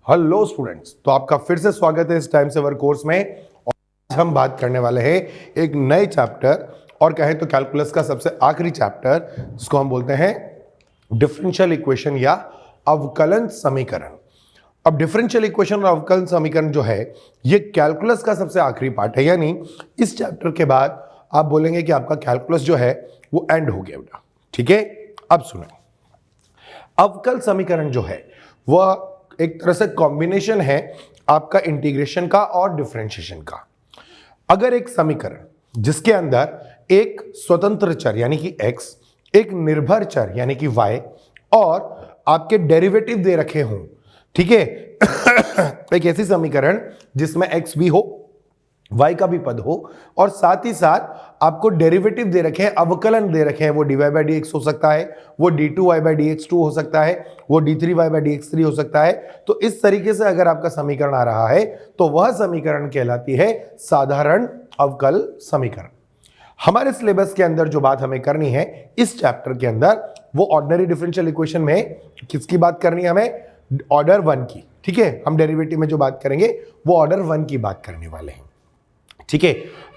Hello students, तो आपका फिर से स्वागत है इस टाइम सेवर कोर्स में। और आज हम बात करने वाले हैं एक नए चैप्टर और कहें तो कैलकुलस का सबसे आखिरी चैप्टर, जिसको हम बोलते हैं डिफरेंशियल इक्वेशन या अवकलन समीकरण। अब डिफरेंशियल इक्वेशन और अवकलन समीकरण जो है ये कैलकुलस का सबसे आखिरी पार्ट है, यानी इस चैप्टर के बाद आप बोलेंगे कि आपका कैलकुलस जो है वो एंड हो गया बेटा। ठीक है, अब सुनो, अवकल समीकरण जो है वह एक तरह से कॉम्बिनेशन है आपका इंटीग्रेशन का और डिफरेंशिएशन का। अगर एक समीकरण जिसके अंदर एक स्वतंत्र चर यानी कि x, एक निर्भर चर यानी कि y और आपके डेरिवेटिव दे रखे हों, ठीक है एक ऐसी समीकरण जिसमें x भी हो, y का भी पद हो और साथ ही साथ आपको डेरिवेटिव दे रखे हैं, अवकलन दे रखे हैं, वो dy by dx हो सकता है, वो d2y by dx2 हो सकता है, वो d3y by dx3 हो सकता है। तो इस तरीके से अगर आपका समीकरण आ रहा है तो वह समीकरण कहलाती है साधारण अवकल समीकरण। हमारे सिलेबस के अंदर जो बात हमें करनी है इस चैप्टर के अंदर, वो ऑर्डिनरी डिफरेंशियल इक्वेशन में किसकी बात करनी है? हमें ऑर्डर 1 की। ठीक है, हम डेरिवेटिव में जो बात करेंगे वो ऑर्डर 1 की बात करने वाले हैं। ठीक है,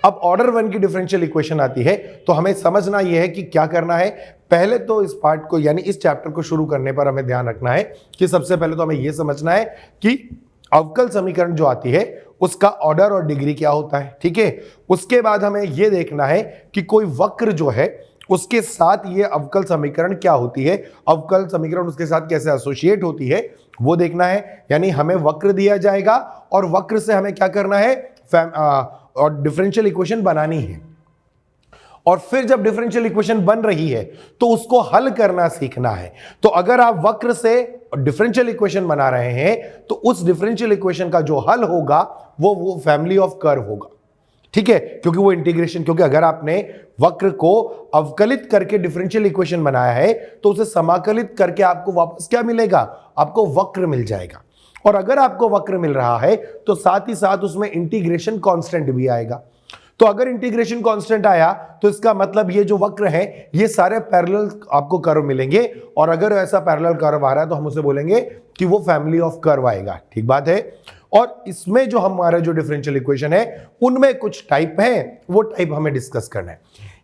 अब ऑर्डर 1 की डिफरेंशियल इक्वेशन आती है तो हमें समझना यह है कि क्या करना है। पहले तो इस पार्ट को यानी इस चैप्टर को शुरू करने पर हमें ध्यान रखना है कि सबसे पहले तो हमें यह समझना है कि अवकल समीकरण जो आती है उसका ऑर्डर और डिग्री क्या होता है। ठीक है, उसके बाद हमें यह देखना है कि कोई वक्र जो है उसके साथ ये अवकल समीकरण क्या होती है, अवकल समीकरण उसके साथ कैसे एसोसिएट होती है वो देखना है। यानी हमें वक्र दिया जाएगा और वक्र से हमें क्या करना है और डिफरेंशियल इक्वेशन बनानी है। और फिर जब डिफरेंशियल इक्वेशन बन रही है तो उसको हल करना सीखना है। तो अगर आप वक्र से डिफरेंशियल इक्वेशन बना रहे हैं तो उस डिफरेंशियल इक्वेशन का जो हल होगा वो फैमिली ऑफ कर्व होगा। ठीक है, क्योंकि वो इंटीग्रेशन, क्योंकि अगर आपने वक्र को अवकलित करके डिफरेंशियल इक्वेशन बनाया है तो उसे समाकलित करके आपको वापस क्या मिलेगा? आपको वक्र मिल जाएगा। और अगर आपको वक्र मिल रहा है तो साथ ही साथ उसमें इंटीग्रेशन कांस्टेंट भी आएगा। तो अगर इंटीग्रेशन कांस्टेंट आया तो इसका मतलब ये जो वक्र है ये सारे पैरेलल आपको कर्व मिलेंगे, और अगर ऐसा पैरेलल कर्व आ रहा है तो हम उसे बोलेंगे कि वो फैमिली ऑफ कर्व आएगा। ठीक बात है। और इसमें जो हमारा जो डिफरेंशियल इक्वेशन है उनमें कुछ टाइप हैं, वो टाइप हमें डिस्कस करना है।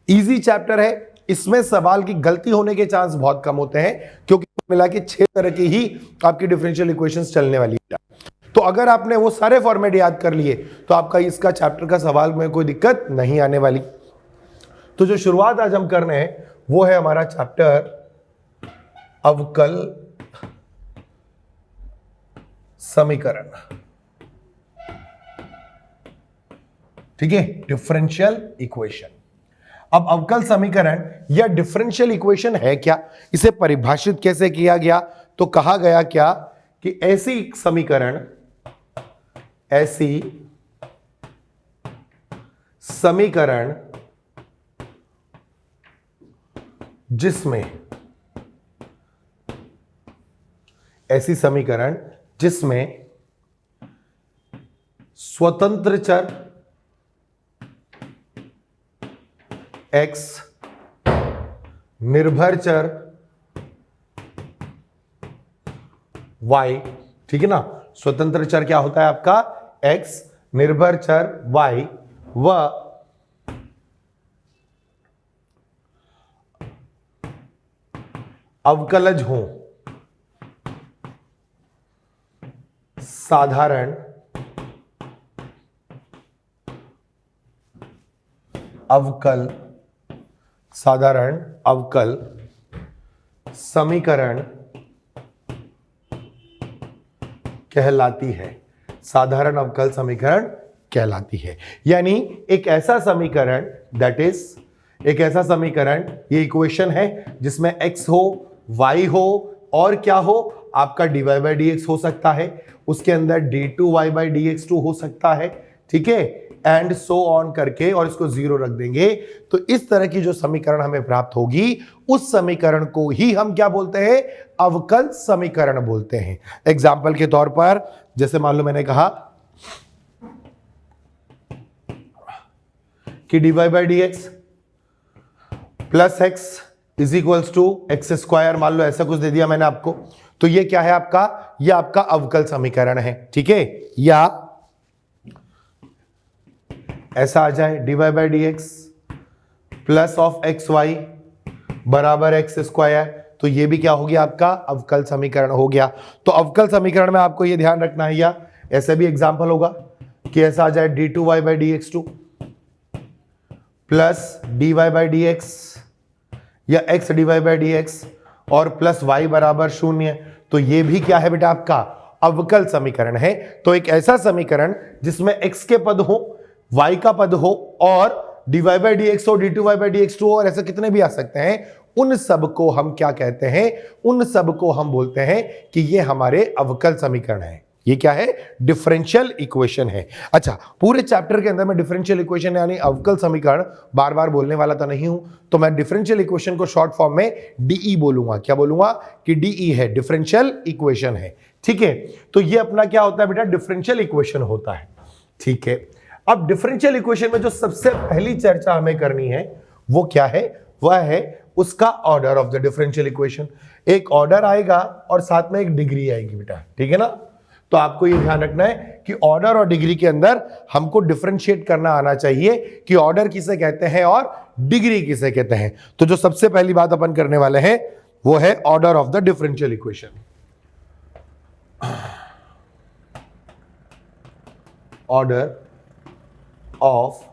इजी चैप्टर है, इसमें सवाल की गलती होने के चांस बहुत कम होते हैं क्योंकि मिला के 6 तरह की ही आपकी डिफरेंशियल इक्वेशंस चलने वाली है। तो अगर आपने वो सारे फॉर्मेट याद कर लिए तो आपका इसका चैप्टर का सवाल में कोई दिक्कत नहीं आने वाली। तो जो शुरुआत आज हम कर रहे हैं वो है हमारा चैप्टर अवकल समीकरण। ठीक है, डिफरेंशियल इक्वेशन। अब अवकल समीकरण या डिफरेंशियल इक्वेशन है क्या, इसे परिभाषित कैसे किया गया? तो कहा गया क्या कि ऐसी समीकरण जिसमें स्वतंत्र चर x, निर्भर चर y, ठीक है ना, स्वतंत्र चर क्या होता है आपका? x, निर्भर चर y व अवकलज हो साधारण अवकल समीकरण कहलाती है। साधारण अवकल समीकरण कहलाती है, यानी एक ऐसा समीकरण ये इक्वेशन है जिसमें x हो, y हो और क्या हो, आपका dy by dx हो सकता है, उसके अंदर d2y by dx2 हो सकता है। ठीक है, एंड सो ऑन करके और इसको 0 रख देंगे तो इस तरह की जो समीकरण हमें प्राप्त होगी उस समीकरण को ही हम क्या बोलते हैं? अवकल समीकरण बोलते हैं। एग्जाम्पल के तौर पर जैसे मान लो मैंने कहा कि dy by dx plus x is equals to x square, मान लो ऐसा कुछ दे दिया मैंने आपको, तो ये क्या है आपका, ये आपका अवकल समीकरण है, ठीक है। या ऐसा आ जाए dy by D x plus of x y बराबर एक्स स्क्वायर, तो ये भी क्या हो गया आपका अवकल समीकरण हो गया। तो अवकल समीकरण में आपको ये ध्यान रखना है, या ऐसे भी एग्जांपल होगा कि ऐसा आ जाए D two Y by D x two plus D Y by D X या X D Y by D X और प्लस वाई बराबर 0, तो ये भी क्या है बेटा आपका अवकल समीकरण है। तो एक ऐसा समीकरण जिसमें x के पद हो, y का पद हो और dy बाई डी एक्स हो, d two Y by D x two हो, और ऐसे कितने भी आ सकते हैं, उन सब को हम क्या कहते हैं, उन सब को हम बोलते हैं कि ये हमारे अवकल समीकरण है। ये क्या है, डिफरेंशियल इक्वेशन है। अच्छा, पूरे चैप्टर के अंदर मैं डिफरेंशियल इक्वेशन यानी अवकल समीकरण बार बार बोलने वाला तो नहीं हूं, तो मैं डिफरेंशियल इक्वेशन को शॉर्ट फॉर्म में डीई बोलूंगा। क्या बोलूंगा कि डीई है, डिफरेंशियल इक्वेशन है, ठीक है। तो ये अपना क्या होता है बेटा, डिफरेंशियल इक्वेशन होता है, ठीक है। अब डिफरेंशियल इक्वेशन में जो सबसे पहली चर्चा हमें करनी है वो क्या है, वह है उसका order of the differential equation. एक ऑर्डर आएगा और साथ में एक डिग्री आएगी बेटा, ठीक है ना। तो आपको ये ध्यान रखना है कि ऑर्डर और डिग्री के अंदर हमको डिफरेंशिएट करना आना चाहिए कि ऑर्डर किसे कहते हैं और डिग्री किसे कहते हैं। तो जो सबसे पहली बात अपन करने वाले हैं वो है order of the differential equation. Order of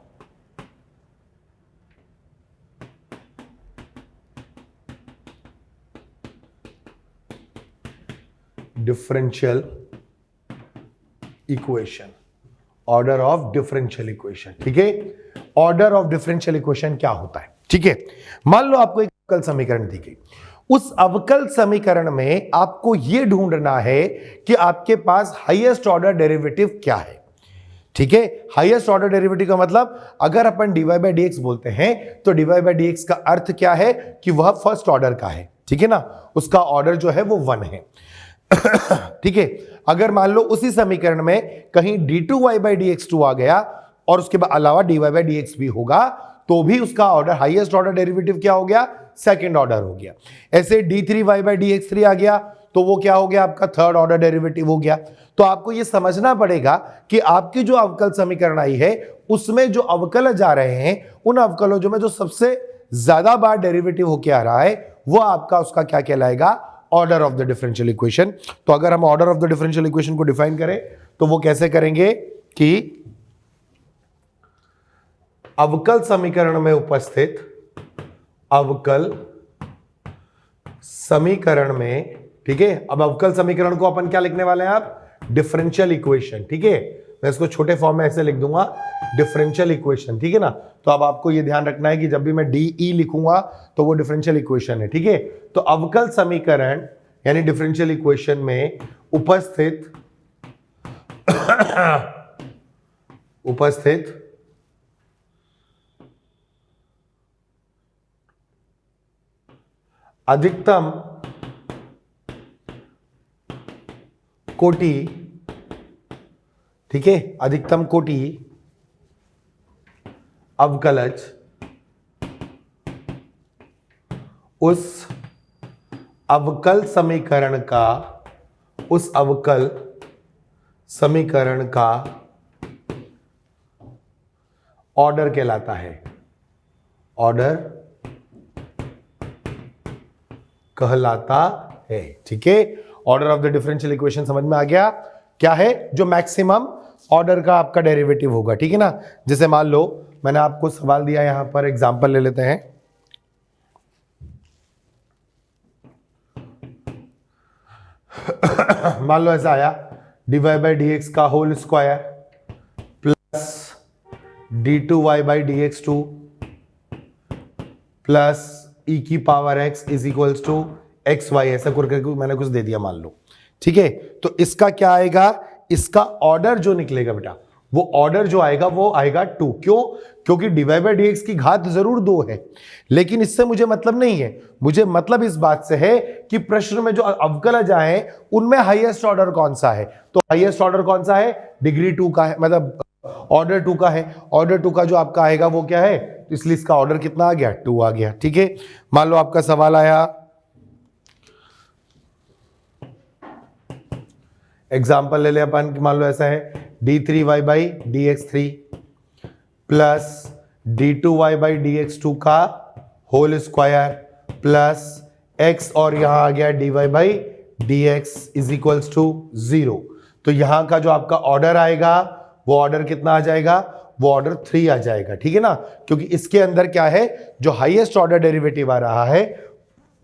differential equation, order of differential equation, ठीक है। ऑर्डर ऑफ डिफरेंशियल इक्वेशन क्या होता है, ठीक है। मान लो आपको एक अवकल समीकरण दी गई, उस अवकल समीकरण में आपको यह ढूंढना है कि आपके पास हाईएस्ट ऑर्डर डेरिवेटिव क्या है, ठीक है। हाईएस्ट ऑर्डर डेरिवेटिव का मतलब अगर अपन dy बाई डी एक्स बोलते हैं तो dy बाई डी एक्स का अर्थ क्या है कि वह फर्स्ट ऑर्डर का है, ठीक है ना, उसका ऑर्डर जो है वो 1 है, ठीक है। अगर मान लो उसी समीकरण में कहीं d2y बाई डी एक्स 2 आ गया और उसके बाद अलावा dy बाई डी एक्स भी होगा, तो भी उसका ऑर्डर, हाईएस्ट ऑर्डर डेरिवेटिव क्या हो गया, सेकंड ऑर्डर हो गया। ऐसे d3y बाई डी एक्स 3 आ गया तो वो क्या हो गया आपका थर्ड ऑर्डर डेरिवेटिव हो गया। तो आपको ये समझना पड़ेगा कि आपकी जो अवकल समीकरण आई है उसमें जो अवकल जा रहे हैं, उन अवकलों जो में जो सबसे ज्यादा बार डेरिवेटिव होके आ रहा है वो आपका उसका क्या कहलाएगा, order of the differential equation. तो अगर हम order of the differential equation को डिफाइन करें तो वो कैसे करेंगे कि अवकल समीकरण में उपस्थित अवकल समीकरण में, ठीक है। अब अवकल समीकरण को अपन क्या लिखने वाले हैं आप, डिफरेंशियल इक्वेशन, ठीक है। मैं इसको छोटे फॉर्म में ऐसे लिख दूंगा, डिफरेंशियल इक्वेशन, ठीक है ना। तो अब आपको ये ध्यान रखना है कि जब भी मैं डीई लिखूंगा तो वो डिफरेंशियल इक्वेशन है, ठीक है। तो अवकल समीकरण यानी डिफरेंशियल इक्वेशन में उपस्थित अधिकतम कोटि, ठीक है, अधिकतम कोटि अवकलज उस अवकल समीकरण का ऑर्डर कहलाता है, ऑर्डर कहलाता है, ठीक है। Order of the differential equation समझ में आ गया, क्या है, जो मैक्सिमम ऑर्डर का आपका डेरिवेटिव होगा, ठीक है ना। जैसे मान लो मैंने आपको सवाल दिया, यहां पर एग्जांपल ले लेते हैं। मान लो ऐसा आया dy बाई डी एक्स का whole square plus d2y by D x 2 plus e की power x is equals to x y, ऐसा करके मैंने कुछ दे दिया मान लो, ठीक है। तो इसका क्या आएगा, इसका ऑर्डर जो निकलेगा बेटा, वो ऑर्डर जो आएगा वो आएगा 2। क्यों, क्योंकि dy बाई डी एक्स की घात जरूर 2 है, लेकिन इससे मुझे मतलब नहीं है। मुझे मतलब इस बात से है कि प्रश्न में जो अवकलज आए उनमें हाईएस्ट ऑर्डर कौन सा है। तो हाईएस्ट ऑर्डर कौन सा है, डिग्री 2 का है, मतलब ऑर्डर 2 का है। ऑर्डर 2 का जो आपका आएगा वो क्या है, तो इसलिए इसका ऑर्डर कितना आ गया, 2 आ गया, ठीक है। मान लो आपका सवाल आया एग्जाम्पल ले ले अपन, मान लो ऐसा है d3y by D x three plus d2y by D x two का होल स्क्वायर प्लस x और यहां आ गया dy by D x is equals to 0। तो यहां का जो आपका ऑर्डर आएगा वो ऑर्डर कितना आ जाएगा, वो ऑर्डर 3 आ जाएगा, ठीक है ना, क्योंकि इसके अंदर क्या है, जो हाईएस्ट ऑर्डर डेरिवेटिव आ रहा है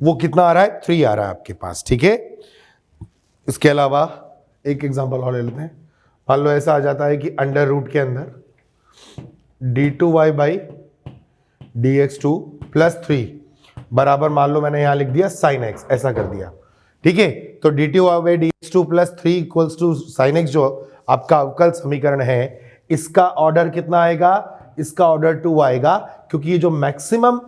वो कितना आ रहा है, 3 आ रहा है आपके पास, ठीक है। इसके अलावा एक एग्जांपल और ले लेते हैं। मान लो ऐसा आ जाता है कि अंडर रूट के अंदर d2y by D x two plus 3 बराबर, मान लो मैंने यहां लिख दिया sin x, ऐसा कर दिया, ठीक है। तो d2y by D x two plus 3 equals to sin x जो आपका अवकल समीकरण है, इसका ऑर्डर कितना आएगा, इसका ऑर्डर 2 आएगा, क्योंकि ये जो मैक्सिमम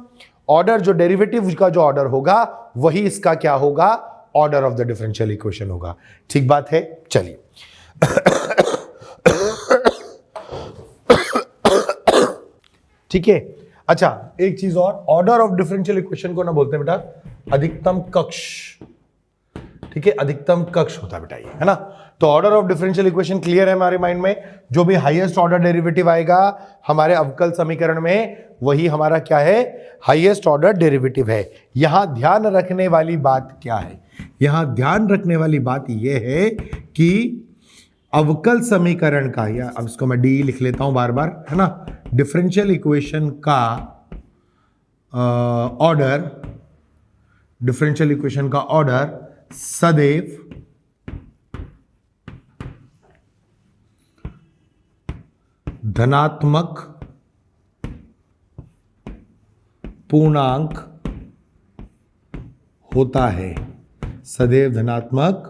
ऑर्डर, जो डेरिवेटिव का जो ऑर्डर होगा वही इसका क्या होगा, order of the differential equation होगा। ठीक बात है, चलिए ठीक है। अच्छा, एक चीज और, ऑर्डर ऑफ डिफरेंशियल इक्वेशन को ना बोलते हैं बेटा अधिकतम कक्ष, ठीक है, अधिकतम कक्ष होता है बेटा ये, है ना। तो order of differential equation clear है हमारे माइंड में, जो भी हाईएस्ट ऑर्डर डेरिवेटिव आएगा हमारे अवकल समीकरण में वही हमारा क्या है, हाईएस्ट ऑर्डर डेरिवेटिव है। यहां ध्यान रखने वाली बात क्या है, यहां ध्यान रखने वाली बात यह है कि अवकल समीकरण का, या अब इसको मैं डी लिख लेता हूं बार बार, है ना, डिफरेंशियल इक्वेशन का ऑर्डर, डिफरेंशियल इक्वेशन का ऑर्डर सदैव धनात्मक पूर्णांक होता है, सदैव धनात्मक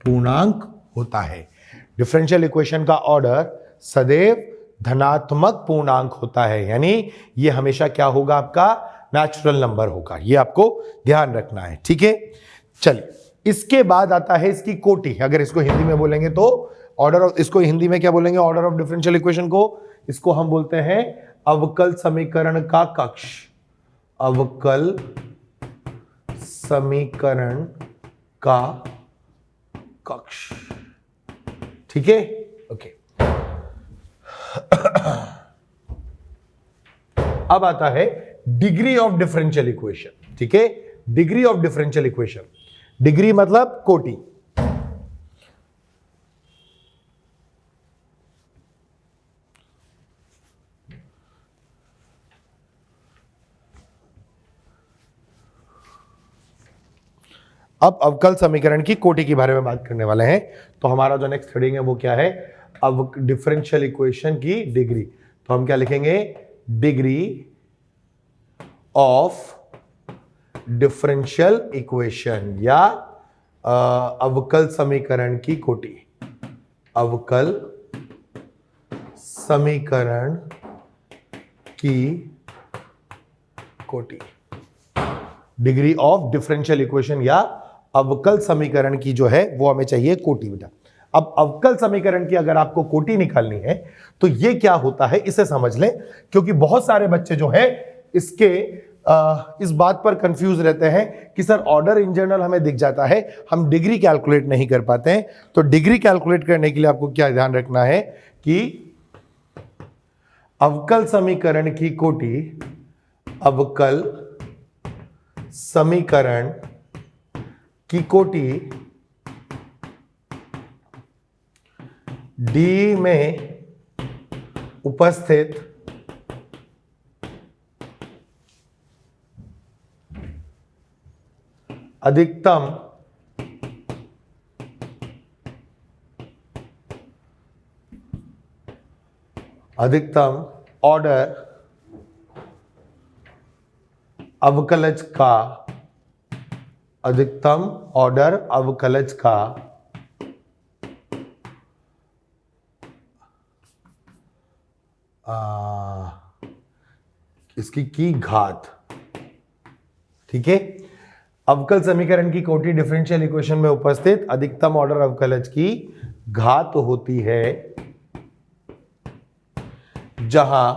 पूर्णांक होता है। डिफरेंशियल इक्वेशन का ऑर्डर सदैव धनात्मक पूर्णांक होता है, यानी ये हमेशा क्या होगा, आपका नेचुरल नंबर होगा, ये आपको ध्यान रखना है, ठीक है। चलिए, इसके बाद आता है इसकी कोटि। अगर इसको हिंदी में बोलेंगे तो ऑर्डर ऑफ, इसको हिंदी में क्या बोलेंगे, ऑर्डर ऑफ डिफरेंशियल इक्वेशन को, इसको हम बोलते हैं अवकल समीकरण का कक्ष, अवकल समीकरण का कक्ष, ठीक है, ओके। अब आता है डिग्री ऑफ डिफरेंशियल इक्वेशन, ठीक है, degree of differential equation, degree मतलब कोटि। अब अवकल समीकरण की कोटि के बारे में बात करने वाले हैं। तो हमारा जो नेक्स्ट हेडिंग है वो क्या है, अब डिफरेंशियल इक्वेशन की डिग्री। तो हम क्या लिखेंगे, डिग्री ऑफ डिफरेंशियल इक्वेशन, या अवकल समीकरण की कोटि, अवकल समीकरण की कोटि, डिग्री ऑफ डिफरेंशियल इक्वेशन या अवकल समीकरण की जो है वो हमें चाहिए कोटि बेटा। अब अवकल समीकरण की अगर आपको कोटि निकालनी है तो ये क्या होता है इसे समझ लें, क्योंकि बहुत सारे बच्चे जो है इसके इस बात पर कंफ्यूज रहते हैं कि सर ऑर्डर इन जनरल हमें दिख जाता है, हम डिग्री कैलकुलेट नहीं कर पाते हैं। तो डिग्री कैलकुलेट करने के लिए आपको क्या ध्यान रखना है कि अवकल समीकरण की कोटि, अवकल समीकरण की कोटि डी में उपस्थित अधिकतम ऑर्डर अवकलज का, अधिकतम ऑर्डर अवकलज का इसकी की घात, ठीक है। अवकल समीकरण की कोटि डिफरेंशियल इक्वेशन में उपस्थित अधिकतम ऑर्डर अवकलज की घात होती है जहां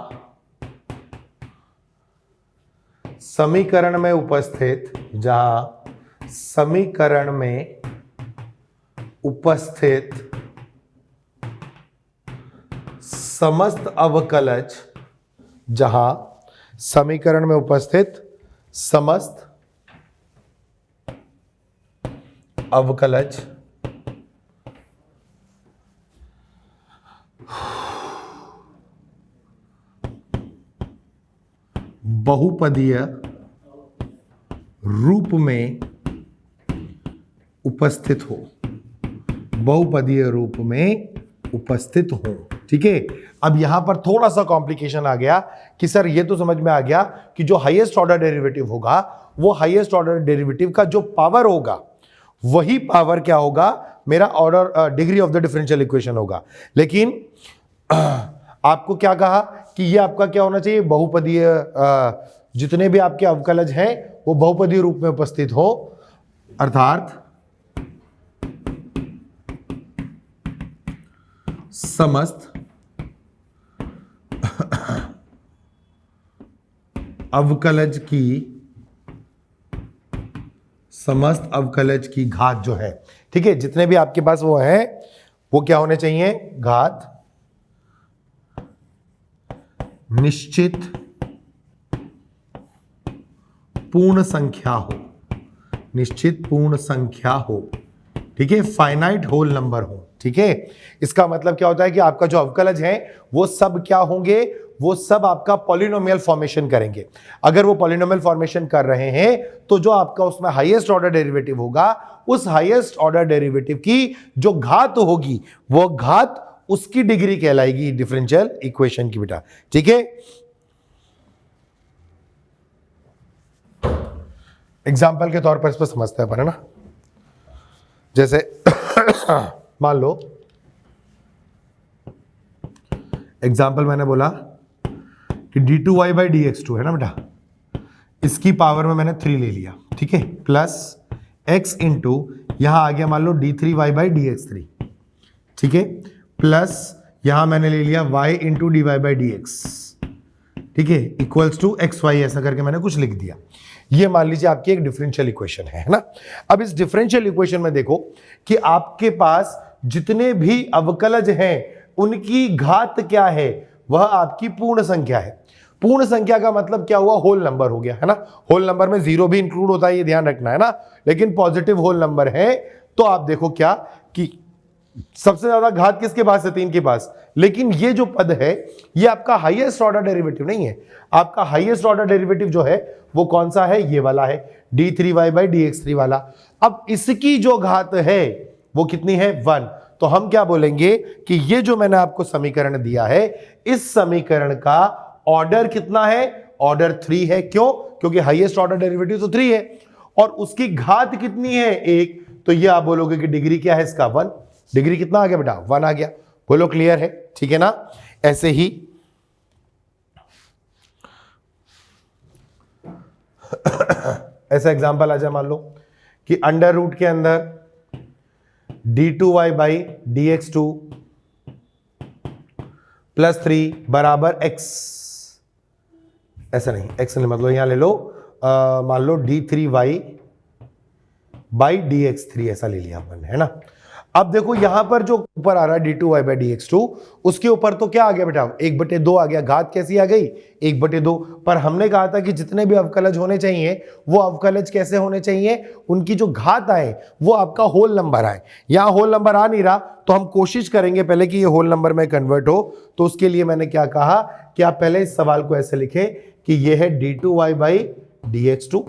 समीकरण में उपस्थित, जहां समीकरण में उपस्थित समस्त अवकलज, जहां समीकरण में उपस्थित समस्त अवकलज बहुपदीय रूप में उपस्थित हो, बहुपदीय रूप में उपस्थित हो। ठीक है, अब यहां पर थोड़ा सा कॉम्प्लिकेशन आ गया कि सर ये तो समझ में आ गया कि जो हाईएस्ट ऑर्डर डेरिवेटिव होगा वो हाईएस्ट ऑर्डर डेरिवेटिव का जो पावर होगा वही पावर क्या होगा, मेरा order degree of the differential equation होगा। लेकिन आपको क्या कहा कि ये आपका क्या होना चाहिए, बहुपदीय, जितने भी आपके अवकलज हैं वो बहुपदीय रूप में उपस्थित हो, अर्थात समस्त अवकलज की घात जो है, ठीक है, जितने भी आपके पास वो है वो क्या होने चाहिए, घात निश्चित पूर्ण संख्या हो, निश्चित पूर्ण संख्या हो। ठीक है, फाइनाइट होल नंबर हो। ठीक है, इसका मतलब क्या होता है कि आपका जो अवकलज है वो सब क्या होंगे, वो सब आपका पॉलिनोमियल फॉर्मेशन करेंगे। अगर वो पॉलिनोमियल फॉर्मेशन कर रहे हैं तो जो आपका उसमें हाईएस्ट ऑर्डर डेरिवेटिव होगा, उस हाईएस्ट ऑर्डर डेरिवेटिव की जो घात होगी वो घात उसकी डिग्री कहलाएगी डिफरेंशियल इक्वेशन की बेटा। ठीक है, एग्जाम्पल के तौर पर इस पर समझते हैं अपन, है ना। जैसे मान लो एग्जाम्पल मैंने बोला कि d2y/dx2 है ना बेटा, इसकी पावर में मैंने 3 ले लिया। ठीक है, प्लस x इंटू यहां आ गया मान लो d3y/dx3। ठीक है, प्लस यहां मैंने ले लिया y इंटू dy/dx। ठीक है, इक्वल्स टू xy, ऐसा करके मैंने कुछ लिख दिया। ये मान लीजिए आपकी एक डिफरेंशियल इक्वेशन है ना। अब इस डिफरेंशियल इक्वेशन में देखो कि आपके पास जितने भी अवकलज हैं उनकी घात क्या है, वह आपकी पूर्ण संख्या है। पूर्ण संख्या का मतलब क्या हुआ, होल नंबर हो गया, है ना। होल नंबर में जीरो भी इंक्लूड होता है, ये ध्यान रखना है ना। लेकिन पॉजिटिव होल नंबर है तो आप देखो क्या कि सबसे ज्यादा घात किसके पास है, 3 के पास। लेकिन ये जो पद है ये आपका हाईएस्ट ऑर्डर डेरिवेटिव नहीं है। आपका हाईएस्ट ऑर्डर डेरिवेटिव जो है वो कौन सा है, ये वाला है, d3y/dx3 वाला। अब इसकी जो घात है वो कितनी है, 1। तो हम क्या बोलेंगे कि ये जो मैंने आपको समीकरण दिया है, इस समीकरण का ऑर्डर कितना है, ऑर्डर 3 है। क्यों, क्योंकि हाईएस्ट ऑर्डर डेरिवेटिव तो 3 है और उसकी घात कितनी है, 1। तो ये आप बोलोगे कि डिग्री क्या है इसका, 1। डिग्री कितना आ गया बेटा, 1 आ गया। बोलो क्लियर है, ठीक है ना। ऐसे ही ऐसा एग्जांपल आ जाए, मान लो कि अंडर रूट के अंदर d2y/dx2 प्लस 3 बराबर x। ऐसा नहीं, x नहीं, मतलब यहां ले लो, मान लो d3y/dx3 ऐसा ले लिया अपन, है ना। अब देखो यहां पर जो ऊपर आ रहा है d2y/dx2, उसके ऊपर तो क्या आ गया बेटा, 1/2 आ गया। घात कैसी आ गई, 1/2। पर हमने कहा था कि जितने भी अवकलज होने चाहिए वो अवकलज कैसे होने चाहिए, उनकी जो घात आए वो आपका होल नंबर आए। यहां होल नंबर आ नहीं रहा तो हम कोशिश करेंगे पहले कि ये होल नंबर में कन्वर्ट हो। तो उसके लिए मैंने क्या कहा कि आप पहले इस सवाल को ऐसे लिखें कि ये है d2y/dx2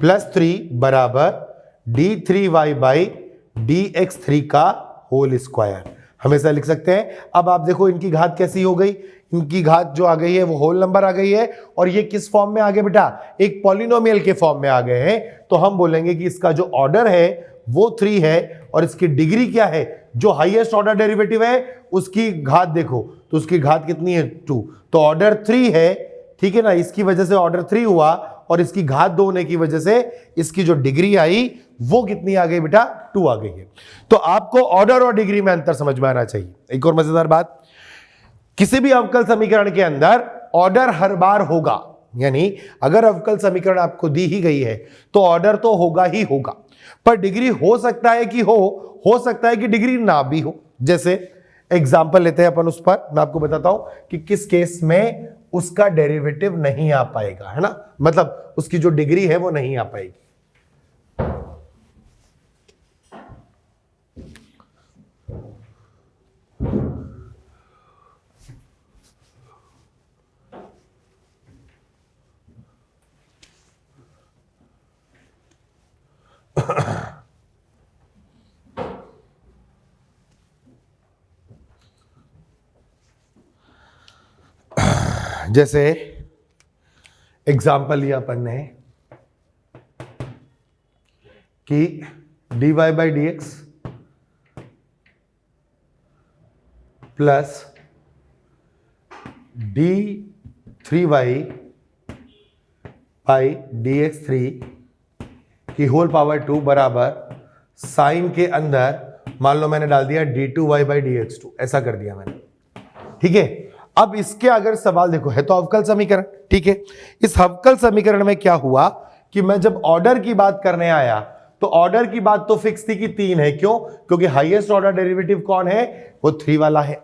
प्लस 3 बराबर d3y/dx3 का होल स्क्वायर। हमेशा लिख सकते हैं। अब आप देखो इनकी घात कैसी हो गई, इनकी घात जो आ गई है वो होल नंबर आ गई है। और ये किस फॉर्म में आ गए बेटा, एक पॉलिनोमियल के फॉर्म में आ गए हैं। तो हम बोलेंगे कि इसका जो ऑर्डर है वो 3 है और इसकी डिग्री क्या है, जो हाईएस्ट ऑर्डर डेरिवेटिव है उसकी घात देखो तो उसकी घात कितनी है, 2। तो ऑर्डर 3 है, ठीक है ना। इसकी वजह से ऑर्डर 3 हुआ और इसकी घात 2 होने की वजह से इसकी जो डिग्री आई वो कितनी आ गई बेटा, 2 आ गई है। तो आपको ऑर्डर और डिग्री में अंतर समझ में आना चाहिए। एक और मजेदार बात, किसी भी अवकल समीकरण के अंदर ऑर्डर हर बार होगा, यानी अगर अवकल समीकरण आपको दी ही गई है तो ऑर्डर तो होगा ही होगा, पर डिग्री हो सकता है कि हो सकता है कि डिग्री ना भी हो। जैसे एग्जाम्पल लेते हैं अपन उस पर, मैं आपको बताता हूं कि किस केस में उसका डेरिवेटिव नहीं आ पाएगा, है ना, मतलब उसकी जो डिग्री है वो नहीं आ पाएगी। जैसे एग्जाम्पल लिया अपन ने कि dy by D x plus d3y by D x three की होल पावर 2 बराबर साइन के अंदर मान लो मैंने डाल दिया d2y by D x to, ऐसा कर दिया मैंने, ठीक है। अब इसके अगर सवाल देखो, है तो अवकल समीकरण, ठीक है। इस अवकल समीकरण में क्या हुआ कि मैं जब ऑर्डर की बात करने आया तो ऑर्डर की बात तो फिक्स थी कि 3 है, क्यों? क्योंकि हाईएस्ट ऑर्डर डेरिवेटिव कौन है? वो 3 वाला है।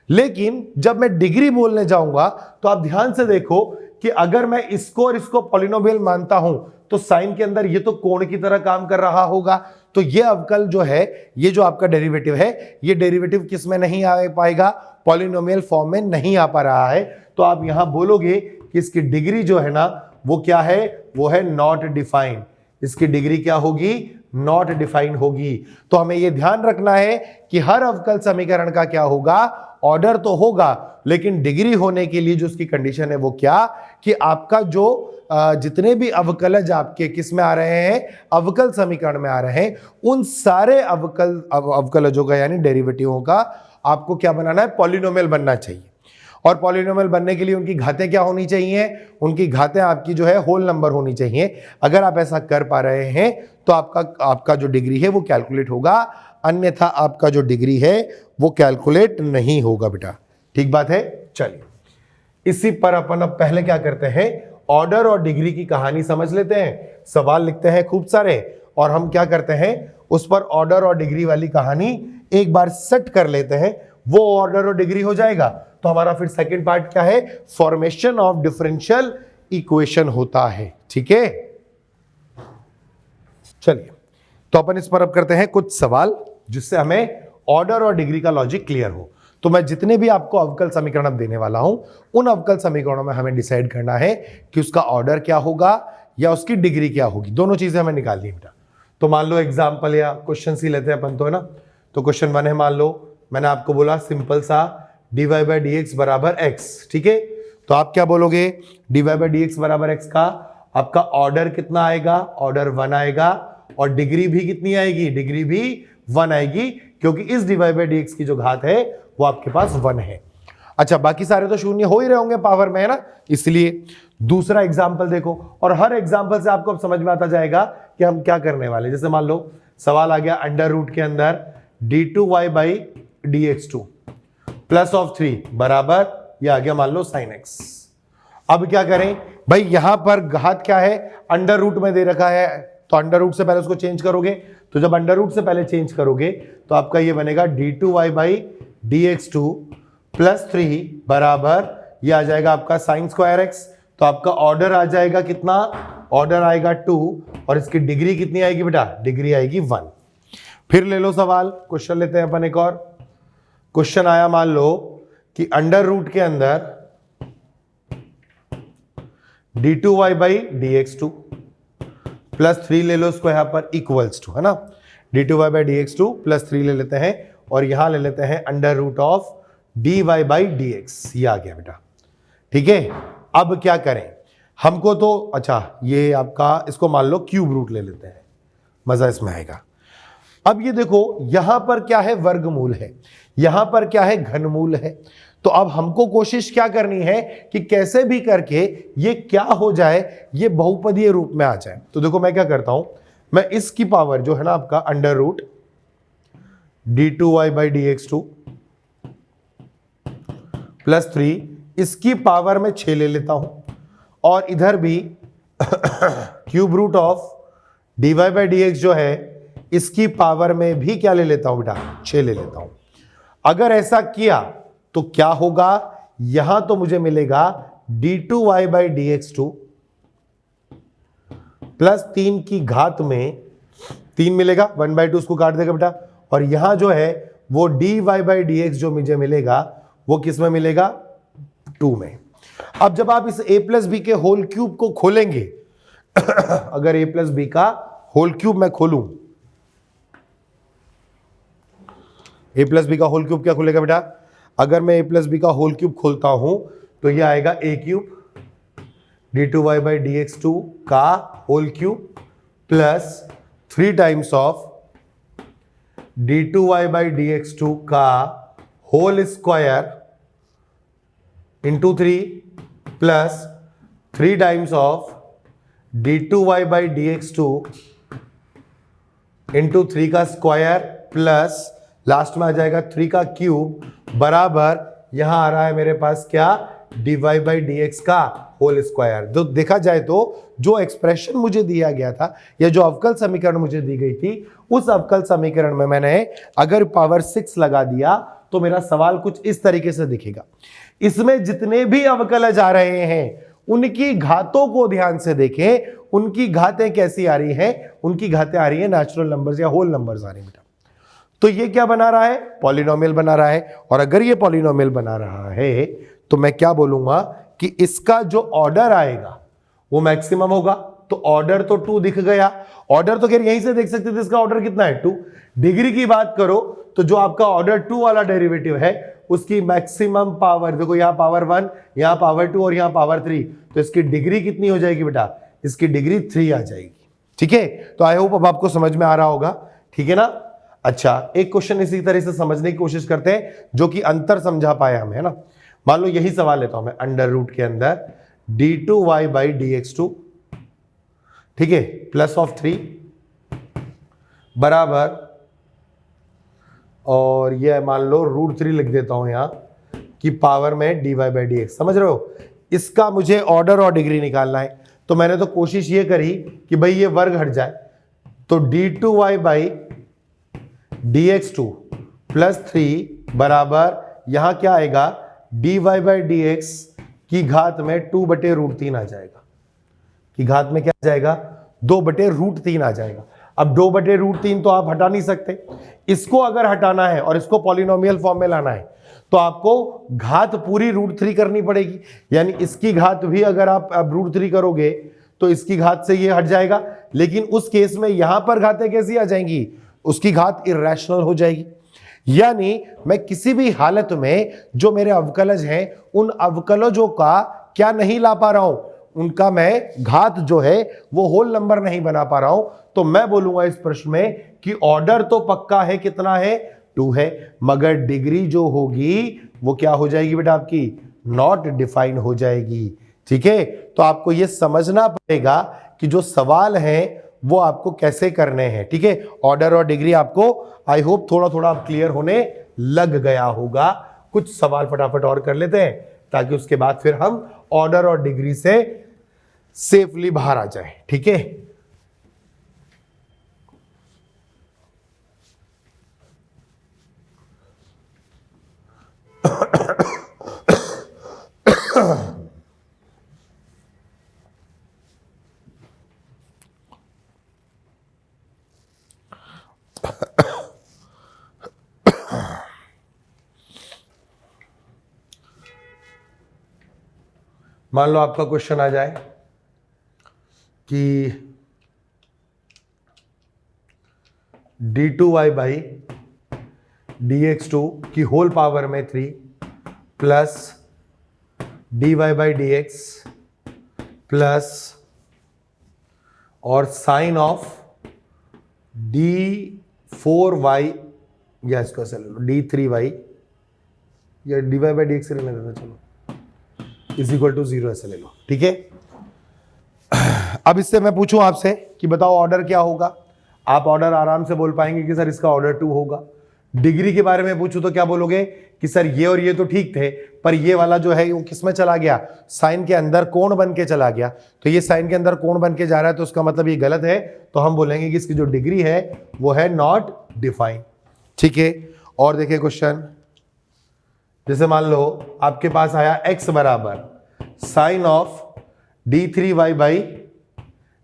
लेकिन जब मैं डिग्री बोलने जाऊंगा तो आप ध्यान से देखो कि अगर मैं इसको और इसको पॉलिनोमियल मानता हूं तो साइन के अंदर ये तो कोण की तरह काम कर रहा होगा, तो ये अवकल जो है, ये जो आपका डेरिवेटिव है, ये डेरिवेटिव किस में नहीं आ पाएगा? पॉलिनोमियल फॉर्म में नहीं आ पा रहा है। तो आप यहां बोलोगे कि इसकी डिग्री जो है ना वो क्या है? वो है नॉट डिफाइंड। इसकी डिग्री क्या होगी? नॉट डिफाइंड होगी। तो हमें यह ध्यान रखना है कि हर अवकल समीकरण का क्या होगा? ऑर्डर तो होगा, लेकिन डिग्री होने के लिए जो उसकी कंडीशन है वो क्या, कि आपका जो जितने भी अवकलज आपके किस में आ रहे हैं? अवकल समीकरण में आ रहे हैं, उन सारे अवकलजों का यानी डेरिवेटिवों का आपको क्या बनाना है? पॉलिनोमियल बनना चाहिए। और पॉलिनोमियल बनने के लिए उनकी घातें क्या होनी चाहिए? उनकी घातें आपकी जो है होल नंबर होनी चाहिए। अगर आप ऐसा कर पा रहे हैं तो आपका जो डिग्री है वो कैलकुलेट होगा, अन्यथा आपका जो डिग्री है वो कैलकुलेट नहीं होगा बेटा। ठीक बात है। चलिए इसी पर अपन अब पहले क्या करते हैं? ऑर्डर और डिग्री की कहानी समझ लेते हैं। सवाल लिखते हैं खूब सारे और हम क्या करते हैं, उस पर ऑर्डर और डिग्री वाली कहानी एक बार सेट कर लेते हैं, वो ऑर्डर और डिग्री हो जाएगा। तो हमारा फिर सेकंड पार्ट क्या है? फॉर्मेशन ऑफ डिफरेंशियल इक्वेशन होता है। ठीक है, चलिए तो अपन इस पर अब करते हैं कुछ सवाल जिससे हमें ऑर्डर और डिग्री का लॉजिक क्लियर हो। तो मैं जितने भी आपको अवकल समीकरण अब देने वाला हूं, उन अवकल समीकरणों में हमें डिसाइड करना है कि उसका ऑर्डर क्या होगा या उसकी डिग्री क्या होगी। दोनों चीजें हमें निकालनी है बेटा। तो मान लो एग्जाम्पल या क्वेश्चन ही लेते हैं अपन, तो है ना। तो क्वेश्चन 1 है, मान लो मैंने आपको बोला सिंपल सा dy बाई डी एक्स बराबर एक्स, ठीक है। तो आप क्या बोलोगे? dy बाई डी एक्स बराबर एक्स का आपका ऑर्डर कितना आएगा? ऑर्डर 1 आएगा। और डिग्री भी कितनी आएगी? डिग्री भी 1 आएगी, क्योंकि इस dy बाई डी एक्स की जो घात है वो आपके पास 1 है। अच्छा, बाकी सारे तो शून्य हो ही रहे होंगे पावर में, है ना। इसलिए दूसरा एग्जाम्पल देखो, और हर एग्जाम्पल से आपको अब समझ में आता जाएगा कि हम क्या करने वाले। जैसे मान लो सवाल आ गया अंडर रूट के अंदर d2y by D x two plus of 3 बराबर, ये आ गया मान लो साइन x। अब क्या करें भाई? यहां पर घात क्या है? अंडर रूट में दे रखा है, तो अंडर रूट से पहले उसको चेंज करोगे। तो जब अंडर रूट से पहले चेंज करोगे तो आपका ये बनेगा d2y by D x two plus 3 बराबर, ये आ जाएगा आपका साइन स्क्वायर एक्स। तो आपका ऑर्डर आ जाएगा कितना? ऑर्डर आएगा 2, और इसकी डिग्री कितनी आएगी बेटा? डिग्री आएगी 1। फिर ले लो सवाल, क्वेश्चन लेते हैं अपन एक और। क्वेश्चन आया मान लो कि अंडर रूट के अंदर d2y by D x two plus 3 ले लो इसको यहां पर इक्वल्स टू, है ना। d2y by D x two plus 3 ले लेते हैं, और यहां ले लेते हैं under root of dy by D x. ये आ गया बेटा, ठीक है। अब क्या करें हमको? तो अच्छा, ये आपका इसको मान लो क्यूब रूट ले लेते हैं, मजा इसमें आएगा। अब ये देखो यहां पर क्या है? वर्गमूल है, यहां पर क्या है? घनमूल है। तो अब हमको कोशिश क्या करनी है कि कैसे भी करके ये क्या हो जाए, ये बहुपदीय रूप में आ जाए। तो देखो मैं क्या करता हूं, मैं इसकी पावर जो है ना आपका under root d2y by D x two plus 3, इसकी पावर में 6 ले लेता हूं, और इधर भी cube root of dy by D x जो है इसकी पावर में भी क्या ले लेता हूं बेटा, 6 ले लेता हूं। अगर ऐसा किया तो क्या होगा, यहां तो मुझे मिलेगा d2y by D x two plus 3 की घात में 3 मिलेगा, 1/2 उसको काट देगा बेटा, और यहां जो है वो dy बाई डी एक्स जो मुझे मिलेगा वो किस में मिलेगा, 2 में। अब जब आप इस a प्लस बी के होल क्यूब को खोलेंगे अगर a प्लस बी का होल क्यूब मैं खोलूं, a प्लस बी का होल क्यूब क्या खुलेगा बेटा, अगर मैं a प्लस बी का होल क्यूब खोलता हूं तो ये आएगा a cube d2y by D x two का whole cube plus 3 times of d2y by D x two का whole square into 3 plus 3 times of d2y by D x two into 3 का square plus last में आ जाएगा 3 का cube बराबर यहां आ रहा है मेरे पास क्या, dy बाई डी एक्स का होल स्क्वायर। तो देखा जाए तो जो एक्सप्रेशन मुझे दिया गया था या जो अवकल समीकरण मुझे दी गई थी उस अवकल समीकरण में मैंने अगर पावर 6 लगा दिया तो मेरा सवाल कुछ इस तरीके से दिखेगा। इसमें जितने भी अवकलज आ रहे हैं उनकी घातों को ध्यान से देखें, उनकी घातें कैसी आ रही हैं, उनकी घातें आ रही है नेचुरल नंबर्स या होल नंबर्स आ रही है बेटा। तो ये क्या बना रहा है, पॉलिनोमियल बना रहा है, और अगर ये पॉलिनोमियल बना रहा है तो मैं क्या बोलूंगा कि इसका जो ऑर्डर आएगा वो मैक्सिमम होगा। तो ऑर्डर तो 2 दिख गया, ऑर्डर तो खैर यहीं से देख सकते थे, इसका ऑर्डर कितना है 2। डिग्री की बात करो तो जो आपका ऑर्डर 2 वाला डेरिवेटिव है उसकी मैक्सिमम पावर, देखो यहां पावर 1, यहां पावर 2 और यहां पावर 3, तो इसकी डिग्री कितनी हो जाएगी बेटा, इसकी डिग्री 3 आ जाएगी। ठीक है, तो आई होप अब आपको समझ में आ रहा होगा, ठीक है ना। अच्छा, एक क्वेश्चन इसी तरह से समझने की कोशिश करते हैं जो कि अंतर समझा पाए हम, है ना। मान लो यही सवाल लेता हूं मैं, अंडर रूट के अंदर d2y by D x to, ठीक है, प्लस ऑफ 3 बराबर, और ये मान लो √3 लिख देता हूं यहां कि पावर में dy बाई डी एक्स। समझ रहे हो, इसका मुझे ऑर्डर और डिग्री निकालना है। तो मैंने तो कोशिश ये करी कि भाई ये वर्ग हट जाए, तो d2y by D x two plus 3 बराबर यहां क्या आएगा, dy बाई डी एक्स की घात में 2/√3 आ जाएगा, की घात में क्या आ जाएगा, 2/√3 आ जाएगा। अब 2/√3 तो आप हटा नहीं सकते, इसको अगर हटाना है और इसको पॉलिनोमियल फॉर्म में लाना है तो आपको घात पूरी √3 करनी पड़ेगी, यानी इसकी घात भी अगर आप अब √3 करोगे तो इसकी घात से ये हट जाएगा। लेकिन उस केस में यहां पर घातें कैसी आ जाएंगी, उसकी घात इर्रेशनल हो जाएगी। यानी मैं किसी भी हालत में जो मेरे अवकलज हैं उन अवकलजों का क्या नहीं ला पा रहा हूं, उनका मैं घात जो है वो होल नंबर नहीं बना पा रहा हूं। तो मैं बोलूंगा इस प्रश्न में कि ऑर्डर तो पक्का है, कितना है, 2 है, मगर डिग्री जो होगी वो क्या हो जाएगी बेटा, आपकी नॉट डिफाइन हो जाएगी। ठीक है, तो आपको ये समझना पड़ेगा कि जो सवाल हैं वो आपको कैसे करने हैं। ठीक है, ऑर्डर और डिग्री आपको आई होप थोड़ा थोड़ा आप क्लियर होने लग गया होगा। कुछ सवाल फटाफट और कर लेते हैं ताकि उसके बाद फिर हम ऑर्डर और डिग्री से सेफली बाहर आ जाए। ठीक है, मान लो आपका क्वेश्चन आ जाए कि d2y by D x two की होल पावर में 3 plus dy by D x plus और साइन ऑफ d4y, या इसको ऐसे ले लो d3y, या dy बाई डी एक्स ले लेना, चलो इज इक्वल टू 0 ऐसे ले लो। ठीक है, अब इससे मैं पूछूं आपसे कि बताओ ऑर्डर क्या होगा, आप ऑर्डर आराम से बोल पाएंगे कि सर इसका ऑर्डर 2 होगा। डिग्री के बारे में पूछूं तो क्या बोलोगे कि सर ये और ये तो ठीक थे, पर ये वाला जो है वो किस में चला गया, साइन के अंदर कोण बन के चला गया। तो ये साइन के अंदर कोण बन के जा रहा है तो उसका मतलब ये गलत है, तो हम बोलेंगे कि इसकी जो डिग्री है वो है नॉट डिफाइन। ठीक है, और देखिए क्वेश्चन, जैसे मान लो आपके पास आया x बराबर sine of d3y by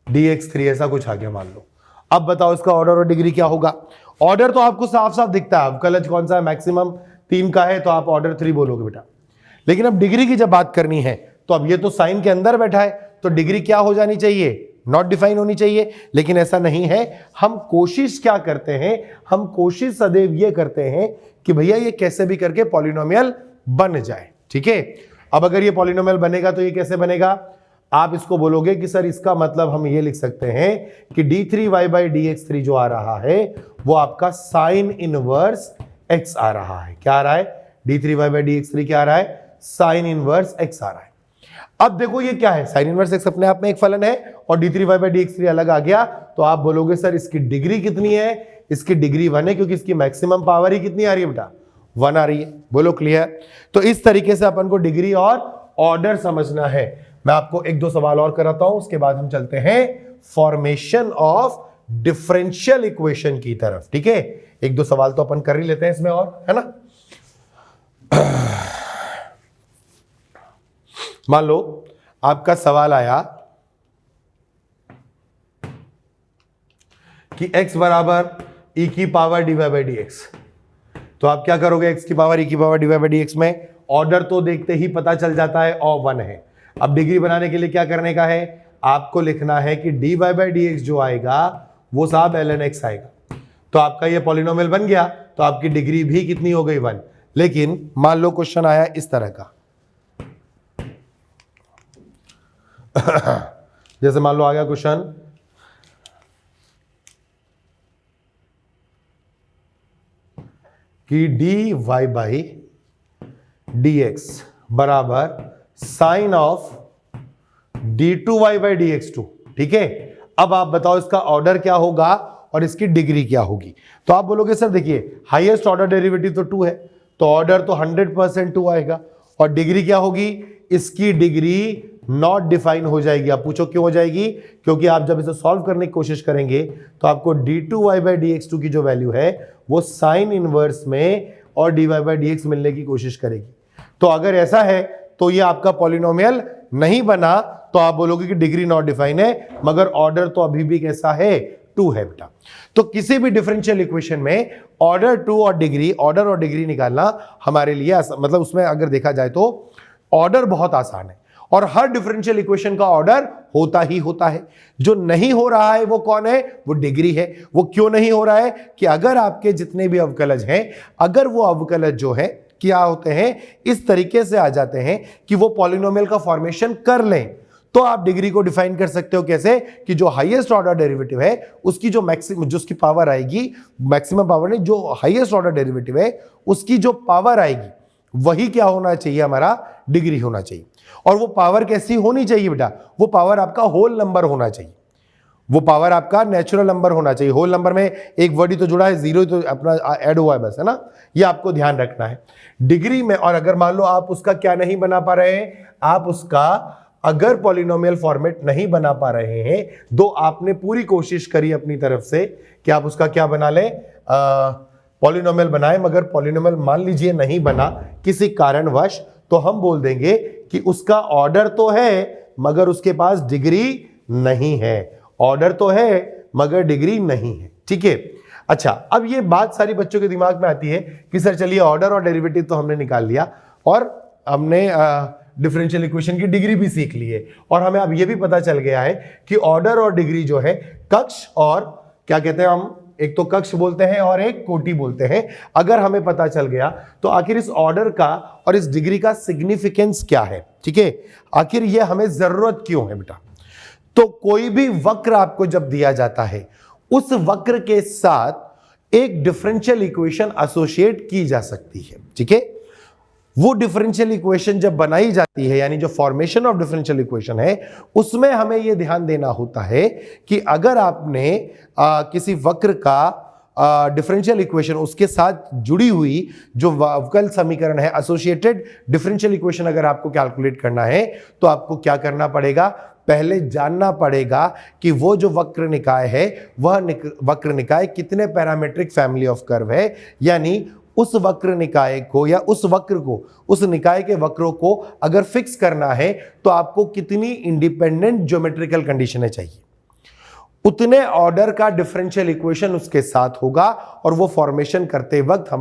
dx3, ऐसा कुछ आ गया मान लो। अब बताओ इसका ऑर्डर और डिग्री क्या होगा। ऑर्डर तो आपको साफ साफ दिखता है, अवकलज कौन सा है, मैक्सिमम 3 का है तो आप ऑर्डर 3 बोलोगे बेटा। लेकिन अब डिग्री की जब बात करनी है तो अब ये तो साइन के अंदर बैठा है तो डिग्री क्या हो जानी चाहिए, नॉट डिफाइन होनी चाहिए। लेकिन ऐसा नहीं है, हम कोशिश क्या करते हैं, हम कोशिश सदैव ये करते हैं कि भैया ये कैसे भी करके पॉलिनोमियल बन जाए। ठीक है, अब अगर ये पॉलिनोमियल बनेगा तो ये कैसे बनेगा, आप इसको बोलोगे कि सर इसका मतलब हम ये लिख सकते हैं कि d3y बाई dx3 जो आ रहा है वो आपका साइन इनवर्स x आ रहा है। क्या आ रहा है, d3y बाई dx3 क्या आ रहा है, साइन इनवर्स x आ रहा है। अब देखो ये क्या है, साइन इनवर्स x अपने आप में एक फलन है और d3y बाई dx3 अलग आ गया, तो आप बोलोगे सर इसकी डिग्री कितनी है, इसकी डिग्री 1 है क्योंकि इसकी मैक्सिमम पावर ही कितनी आ रही है बेटा, 1 आ रही है। बोलो क्लियर। तो इस तरीके से अपन को डिग्री और ऑर्डर समझना है। मैं आपको 1-2 सवाल और कराता हूं, उसके बाद हम चलते हैं फॉर्मेशन ऑफ डिफरेंशियल इक्वेशन की तरफ। ठीक है, 1-2 सवाल तो अपन कर ही लेते हैं इसमें और, है ना। मान लो आपका सवाल आया कि x बराबर e की पावर dy बाई dx, तो आप क्या करोगे, x की पावर e की पावर dy बाई dx में ऑर्डर तो देखते ही पता चल जाता है और 1 है। अब डिग्री बनाने के लिए क्या करने का है, आपको लिखना है कि dy बाई dx जो आएगा वो साहब ln x आएगा। तो आपका ये पॉलिनोमियल बन गया, तो आपकी डिग्री भी कितनी हो गई, 1। लेकिन मान लो क्वेश्चन आया इस तरह का जैसे मान लो आ गया क्वेश्चन कि dy बाई dx बराबर sine of d2y by dx2। ठीक है, अब आप बताओ इसका ऑर्डर क्या होगा और इसकी डिग्री क्या होगी। तो आप बोलोगे सर देखिए हाईएस्ट ऑर्डर डेरिवेटिव तो 2 है, तो ऑर्डर तो 100% 2 आएगा, और डिग्री क्या होगी, इसकी डिग्री नॉट डिफाइन हो जाएगी। आप पूछो क्यों हो जाएगी, क्योंकि आप जब इसे सॉल्व करने की कोशिश करेंगे तो आपको d2y बाई dx2 की जो वैल्यू है वो साइन इनवर्स में और dy बाई dx मिलने की कोशिश करेगी। तो अगर ऐसा है तो ये आपका पॉलिनोमियल नहीं बना, तो आप बोलोगे कि डिग्री नॉट डिफाइन है, मगर ऑर्डर तो अभी भी कैसा है, 2 है बेटा। तो किसी भी डिफरेंशियल इक्वेशन में ऑर्डर 2 और डिग्री, ऑर्डर और डिग्री निकालना हमारे लिए मतलब उसमें अगर देखा जाए तो ऑर्डर बहुत आसान है, और हर डिफरेंशियल इक्वेशन का ऑर्डर होता ही होता है। जो नहीं हो रहा है वो कौन है, वो डिग्री है। वो क्यों नहीं हो रहा है कि अगर आपके जितने भी अवकलज हैं, अगर वो अवकलज जो है क्या होते हैं, इस तरीके से आ जाते हैं कि वो पॉलिनोमियल का फॉर्मेशन कर लें, तो आप डिग्री को डिफाइन कर सकते हो कैसे, कि जो हाईएस्ट ऑर्डर डेरिवेटिव है उसकी जो मैक्सिमम, जो उसकी पावर आएगी, मैक्सिमम पावर नहीं, जो हाईएस्ट ऑर्डर डेरिवेटिव है उसकी जो पावर आएगी वही क्या होना चाहिए, हमारा डिग्री होना चाहिए। और वो पावर कैसी होनी चाहिए बेटा, वो पावर आपका होल नंबर होना चाहिए, वो पावर आपका नेचुरल नंबर होना चाहिए। होल नंबर में एक वर्ड ही तो जुड़ा है, 0 ही तो अपना ऐड हुआ है बस, है ना, ये आपको ध्यान रखना है डिग्री में। और अगर मान लो आप उसका क्या नहीं बना पा रहे हैं, आप उसका अगर पॉलिनोमियल फॉर्मेट नहीं बना पा रहे हैं, तो आपने पूरी कोशिश करी अपनी तरफ से कि आप उसका क्या बना लें, पॉलिनोमियल बनाए, मगर पॉलिनोमियल मान लीजिए नहीं बना किसी कारणवश, तो हम बोल देंगे कि उसका ऑर्डर तो है मगर उसके पास डिग्री नहीं है, ऑर्डर तो है मगर डिग्री नहीं है। ठीक है, अच्छा, अब ये बात सारी बच्चों के दिमाग में आती है कि सर चलिए ऑर्डर और डेरिवेटिव तो हमने निकाल लिया और हमने डिफरेंशियल इक्वेशन की डिग्री भी सीख ली है, और हमें अब ये भी पता चल गया है कि ऑर्डर और डिग्री जो है कक्ष और क्या कहते हैं हम, एक तो कक्ष बोलते हैं और एक कोटि बोलते हैं। अगर हमें पता चल गया तो आखिर इस ऑर्डर का और इस डिग्री का सिग्निफिकेंस क्या है, ठीक है, आखिर ये हमें जरूरत क्यों है बेटा। तो कोई भी वक्र आपको जब दिया जाता है, उस वक्र के साथ एक डिफरेंशियल इक्वेशन एसोसिएट की जा सकती है। ठीक है, वो डिफरेंशियल इक्वेशन जब बनाई जाती है, यानी जो फॉर्मेशन ऑफ डिफरेंशियल इक्वेशन है, उसमें हमें यह ध्यान देना होता है कि अगर आपने किसी वक्र का डिफरेंशियल इक्वेशन उसके साथ जुड़ी हुई जो अवकल समीकरण है, एसोसिएटेड डिफरेंशियल इक्वेशन अगर आपको कैलकुलेट करना है तो आपको क्या करना पड़ेगा, पहले जानना पड़ेगा कि वो जो वक्र निकाय है वह वक्र निकाय कितने पैरामीट्रिक फैमिली ऑफ कर्व है, यानी उस वक्र निकाय को या उस वक्र को, उस निकाय के वक्रों को अगर फिक्स करना है तो आपको कितनी इंडिपेंडेंट ज्योमेट्रिकल कंडीशनें चाहिए, उतने ऑर्डर का डिफरेंशियल इक्वेशन उसके साथ होगा और वो फॉर्मेशन करते वक्त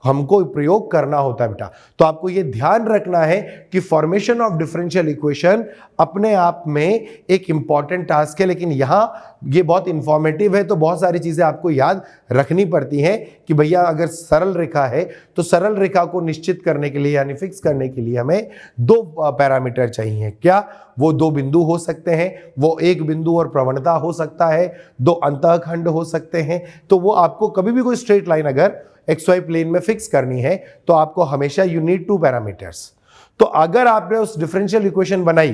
हमको प्रयोग करना होता है बेटा। तो आपको ये ध्यान रखना है कि फॉर्मेशन ऑफ डिफरेंशियल इक्वेशन अपने आप में एक इंपॉर्टेंट टास्क है, लेकिन यहां ये बहुत इंफॉर्मेटिव है तो बहुत सारी चीजें आपको याद रखनी पड़ती हैं कि भैया अगर सरल रेखा है तो सरल रेखा को निश्चित करने के लिए यानी फिक्स करने के लिए हमें दो पैरामीटर चाहिए। क्या वो दो बिंदु हो सकते हैं, वो एक बिंदु और प्रवणता हो सकता है, दो अंतःखंड हो सकते हैं। तो वो आपको कभी भी कोई स्ट्रेट लाइन अगर XY प्लेन में फिक्स करनी है तो आपको हमेशा यू नीड टू पैरामीटर्स। तो अगर आपने उस डिफरेंशियल इक्वेशन बनाई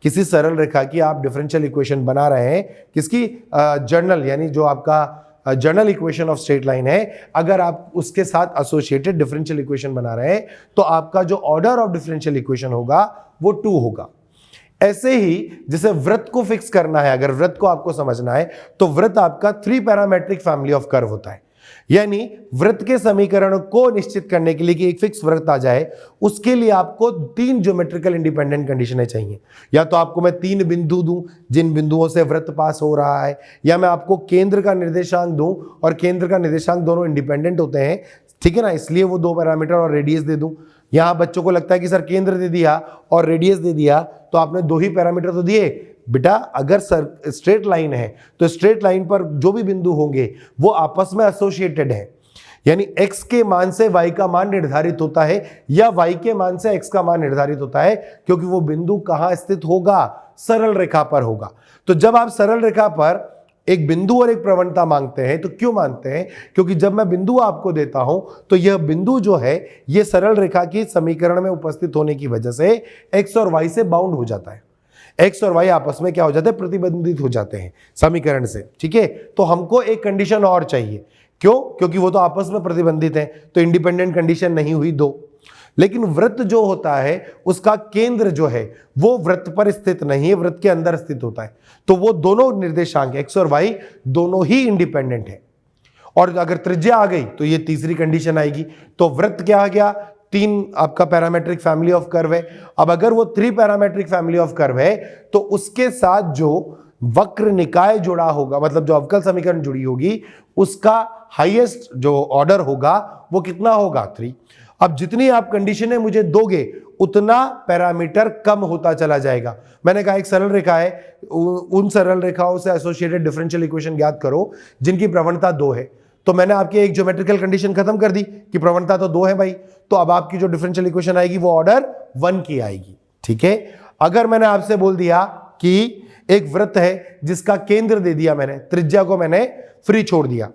किसी सरल रेखा की, आप डिफरेंशियल इक्वेशन बना रहे हैं किसकी, जर्नल यानी जो आपका general equation of straight line है, अगर आप उसके साथ एसोसिएटेड डिफरेंशियल इक्वेशन बना रहे हैं तो आपका जो ऑर्डर ऑफ डिफरेंशियल इक्वेशन होगा वो 2 होगा। ऐसे ही जैसे वृत्त को फिक्स करना है, अगर वृत्त को आपको समझना है तो वृत्त आपका 3 पैरामेट्रिक फैमिली ऑफ कर्व होता है, यानी वृत्त के समीकरण को निश्चित करने के लिए कि एक फिक्स वृत्त आ जाए उसके लिए आपको 3 ज्योमेट्रिकल इंडिपेंडेंट कंडीशनें चाहिए। या तो आपको मैं 3 बिंदु दूं जिन बिंदुओं से वृत्त पास हो रहा है, या मैं आपको केंद्र का निर्देशांक दूं और केंद्र का निर्देशांक दोनों इंडिपेंडेंट होते हैं, ठीक है ना, इसलिए वो 2 पैरामीटर और रेडियस दे दूं। यहां बच्चों को लगता है कि सर केंद्र दे दिया और रेडियस दे दिया तो आपने 2 ही पैरामीटर तो दिए। बेटा अगर स्ट्रेट लाइन है तो स्ट्रेट लाइन पर जो भी बिंदु होंगे वो आपस में एसोसिएटेड है, यानी x के मान से y का मान निर्धारित होता है या y के मान से x का मान निर्धारित होता है, क्योंकि वो बिंदु कहां स्थित होगा, सरल रेखा पर होगा। तो जब आप सरल रेखा पर एक बिंदु और एक प्रवणता मांगते हैं तो क्यों मांगते हैं, क्योंकि जब मैं बिंदु आपको देता हूं तो यह बिंदु जो है ये सरल रेखा की समीकरण में उपस्थित होने की वजह से x और y से बाउंड हो जाता है, x और y आपस में क्या हो जाते हैं, प्रतिबंधित हो जाते हैं समीकरण से, ठीक है। तो हमको एक कंडीशन और चाहिए, क्यों, क्योंकि वो तो आपस में प्रतिबंधित है, तो इंडिपेंडेंट कंडीशन नहीं हुई 2। लेकिन वृत्त जो होता है उसका केंद्र जो है वो वृत्त पर स्थित नहीं है, वृत्त के अंदर स्थित होता है, तो वो दोनों निर्देशांक x और y दोनों ही इंडिपेंडेंट है। और अगर त्रिज्या आ गई तो ये तीसरी कंडीशन आएगी। तो वृत्त क्या आ गया, 3 आपका पैरामेट्रिक फैमिली ऑफ कर्व है। अब अगर वो 3 पैरामेट्रिक फैमिली ऑफ कर्व है तो उसके साथ जो वक्र निकाय जुड़ा होगा, मतलब जो अवकल समीकरण जुड़ी होगी, उसका हाईएस्ट जो ऑर्डर होगा वो कितना होगा, 3। अब जितनी आप कंडीशनें मुझे दोगे उतना पैरामीटर कम होता चला जाएगा। मैंने कहा एक सरल रेखा है, उन सरल रेखाओं से एसोसिएटेड डिफरेंशियल इक्वेशन ज्ञात करो जिनकी प्रवणता 2 है। तो मैंने आपकी एक ज्योमेट्रिकल कंडीशन खत्म कर दी कि प्रवणता तो 2 है भाई, तो अब आपकी जो डिफरेंशियल इक्वेशन आएगी वो ऑर्डर 1 की आएगी, ठीक है। अगर मैंने आपसे बोल दिया कि एक वृत्त है जिसका केंद्र दे दिया मैंने, त्रिज्या को मैंने फ्री छोड़ दिया,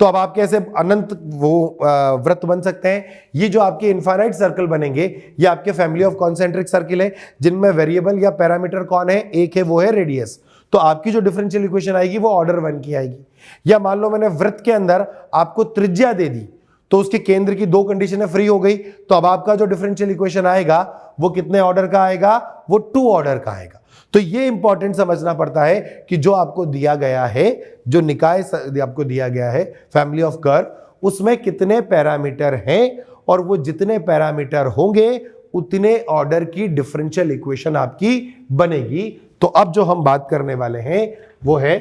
तो अब आप कैसे अनंत वो वृत्त बन सकते हैं। ये जो आपके इनफाइनाइट सर्कल बनेंगे ये आपके फैमिली ऑफ कॉन्सेंट्रिक सर्किल है जिनमें वेरिएबल या पैरामीटर कौन है, एक है, वो है रेडियस। तो आपकी जो डिफरेंशियल इक्वेशन आएगी वो ऑर्डर 1 की आएगी। या मान लो मैंने वृत्त के अंदर आपको त्रिज्या दे दी तो उसके केंद्र की 2 कंडीशनें फ्री हो गई, तो अब आपका जो डिफरेंशियल इक्वेशन आएगा वो कितने ऑर्डर का आएगा, वो 2 ऑर्डर का आएगा। तो ये इंपॉर्टेंट समझना पड़ता है कि जो आपको दिया गया है, जो निकाय आपको दिया गया है फैमिली ऑफ कर्व, उसमें कितने पैरामीटर हैं और वो जितने पैरामीटर होंगे उतने ऑर्डर की डिफरेंशियल इक्वेशन आपकी बनेगी। तो अब जो हम बात करने वाले हैं वो है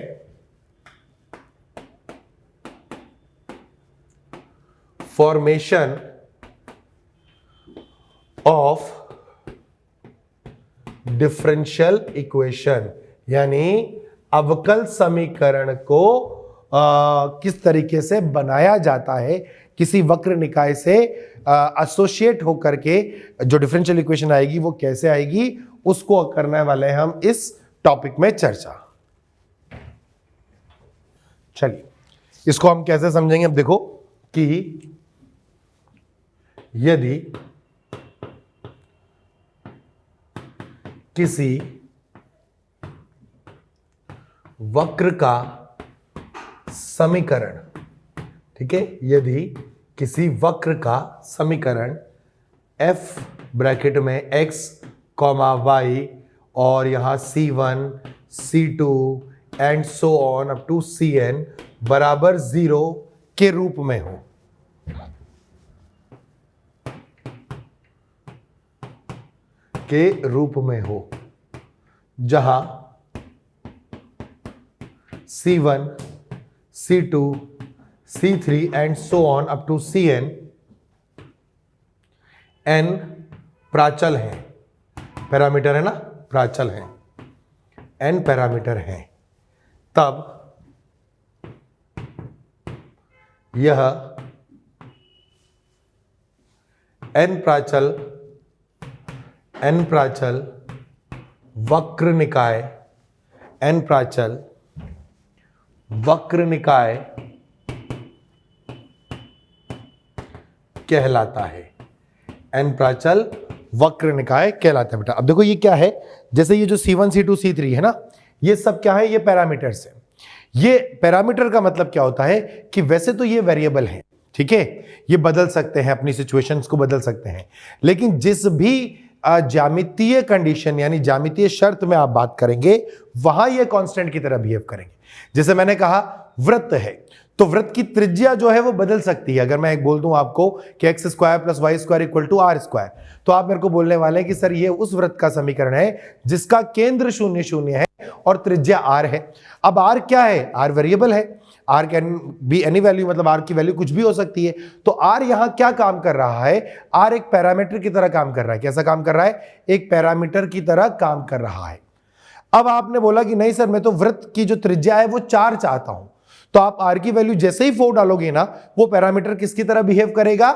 फॉर्मेशन ऑफ डिफरेंशियल इक्वेशन, यानी अवकल समीकरण को किस तरीके से बनाया जाता है, किसी वक्र निकाय से एसोसिएट होकर के जो डिफरेंशियल इक्वेशन आएगी वो कैसे आएगी, उसको करने वाले हैं हम इस टॉपिक में चर्चा। चलिए इसको हम कैसे समझेंगे। अब देखो कि यदि किसी वक्र का समीकरण ठीक है, यदि किसी वक्र का समीकरण f ब्रैकेट में x y और यहां c1 c2 and so on up to cn बराबर 0 के रूप में हो, जहां c1 c2 c3 and so on up to cn n प्राचल है, पैरामीटर है ना, प्राचल है, n पैरामीटर है, तब यह n प्राचल वक्र निकाय कहलाता है। n प्राचल वक्र निकाय कहलाता है बेटा। अब देखो ये क्या है, जैसे ये जो c1 c2 c3 है ना, ये सब क्या है, ये पैरामीटर्स है। ये पैरामीटर का मतलब क्या होता है कि वैसे तो ये वेरिएबल है, ठीक है, ये बदल सकते हैं, अपनी सिचुएशंस को बदल सकते हैं, लेकिन जिस भी ज्यामितीय कंडीशन यानी ज्यामितीय शर्त में आप बात करेंगे वहां ये कांस्टेंट की तरह बिहेव करेंगे। जैसे मैंने कहा वृत्त है, तो वृत्त की त्रिज्या जो है वो बदल सकती है। अगर मैं एक बोल दूं आपको कि x square plus y square equal to r square, तो आप मेरे को बोलने वाले हैं कि सर ये उस वृत्त का समीकरण है जिसका केंद्र 0 0 है और त्रिज्या r है। अब r क्या है, r वेरिएबल है, r can be any value, मतलब r की वैल्यू कुछ भी हो सकती है। तो r यहां क्या काम कर रहा है, r एक पैरामीटर की तरह काम कर रहा है। कैसा काम कर रहा है, एक पैरामीटर की तरह काम कर रहा है। अब आपने बोला कि नहीं सर मैं तो वृत्त की जो त्रिज्या है वो 4 चाहता हूं, तो आप r की वैल्यू जैसे ही 4 डालोगे ना, वो पैरामीटर किसकी तरह बिहेव करेगा,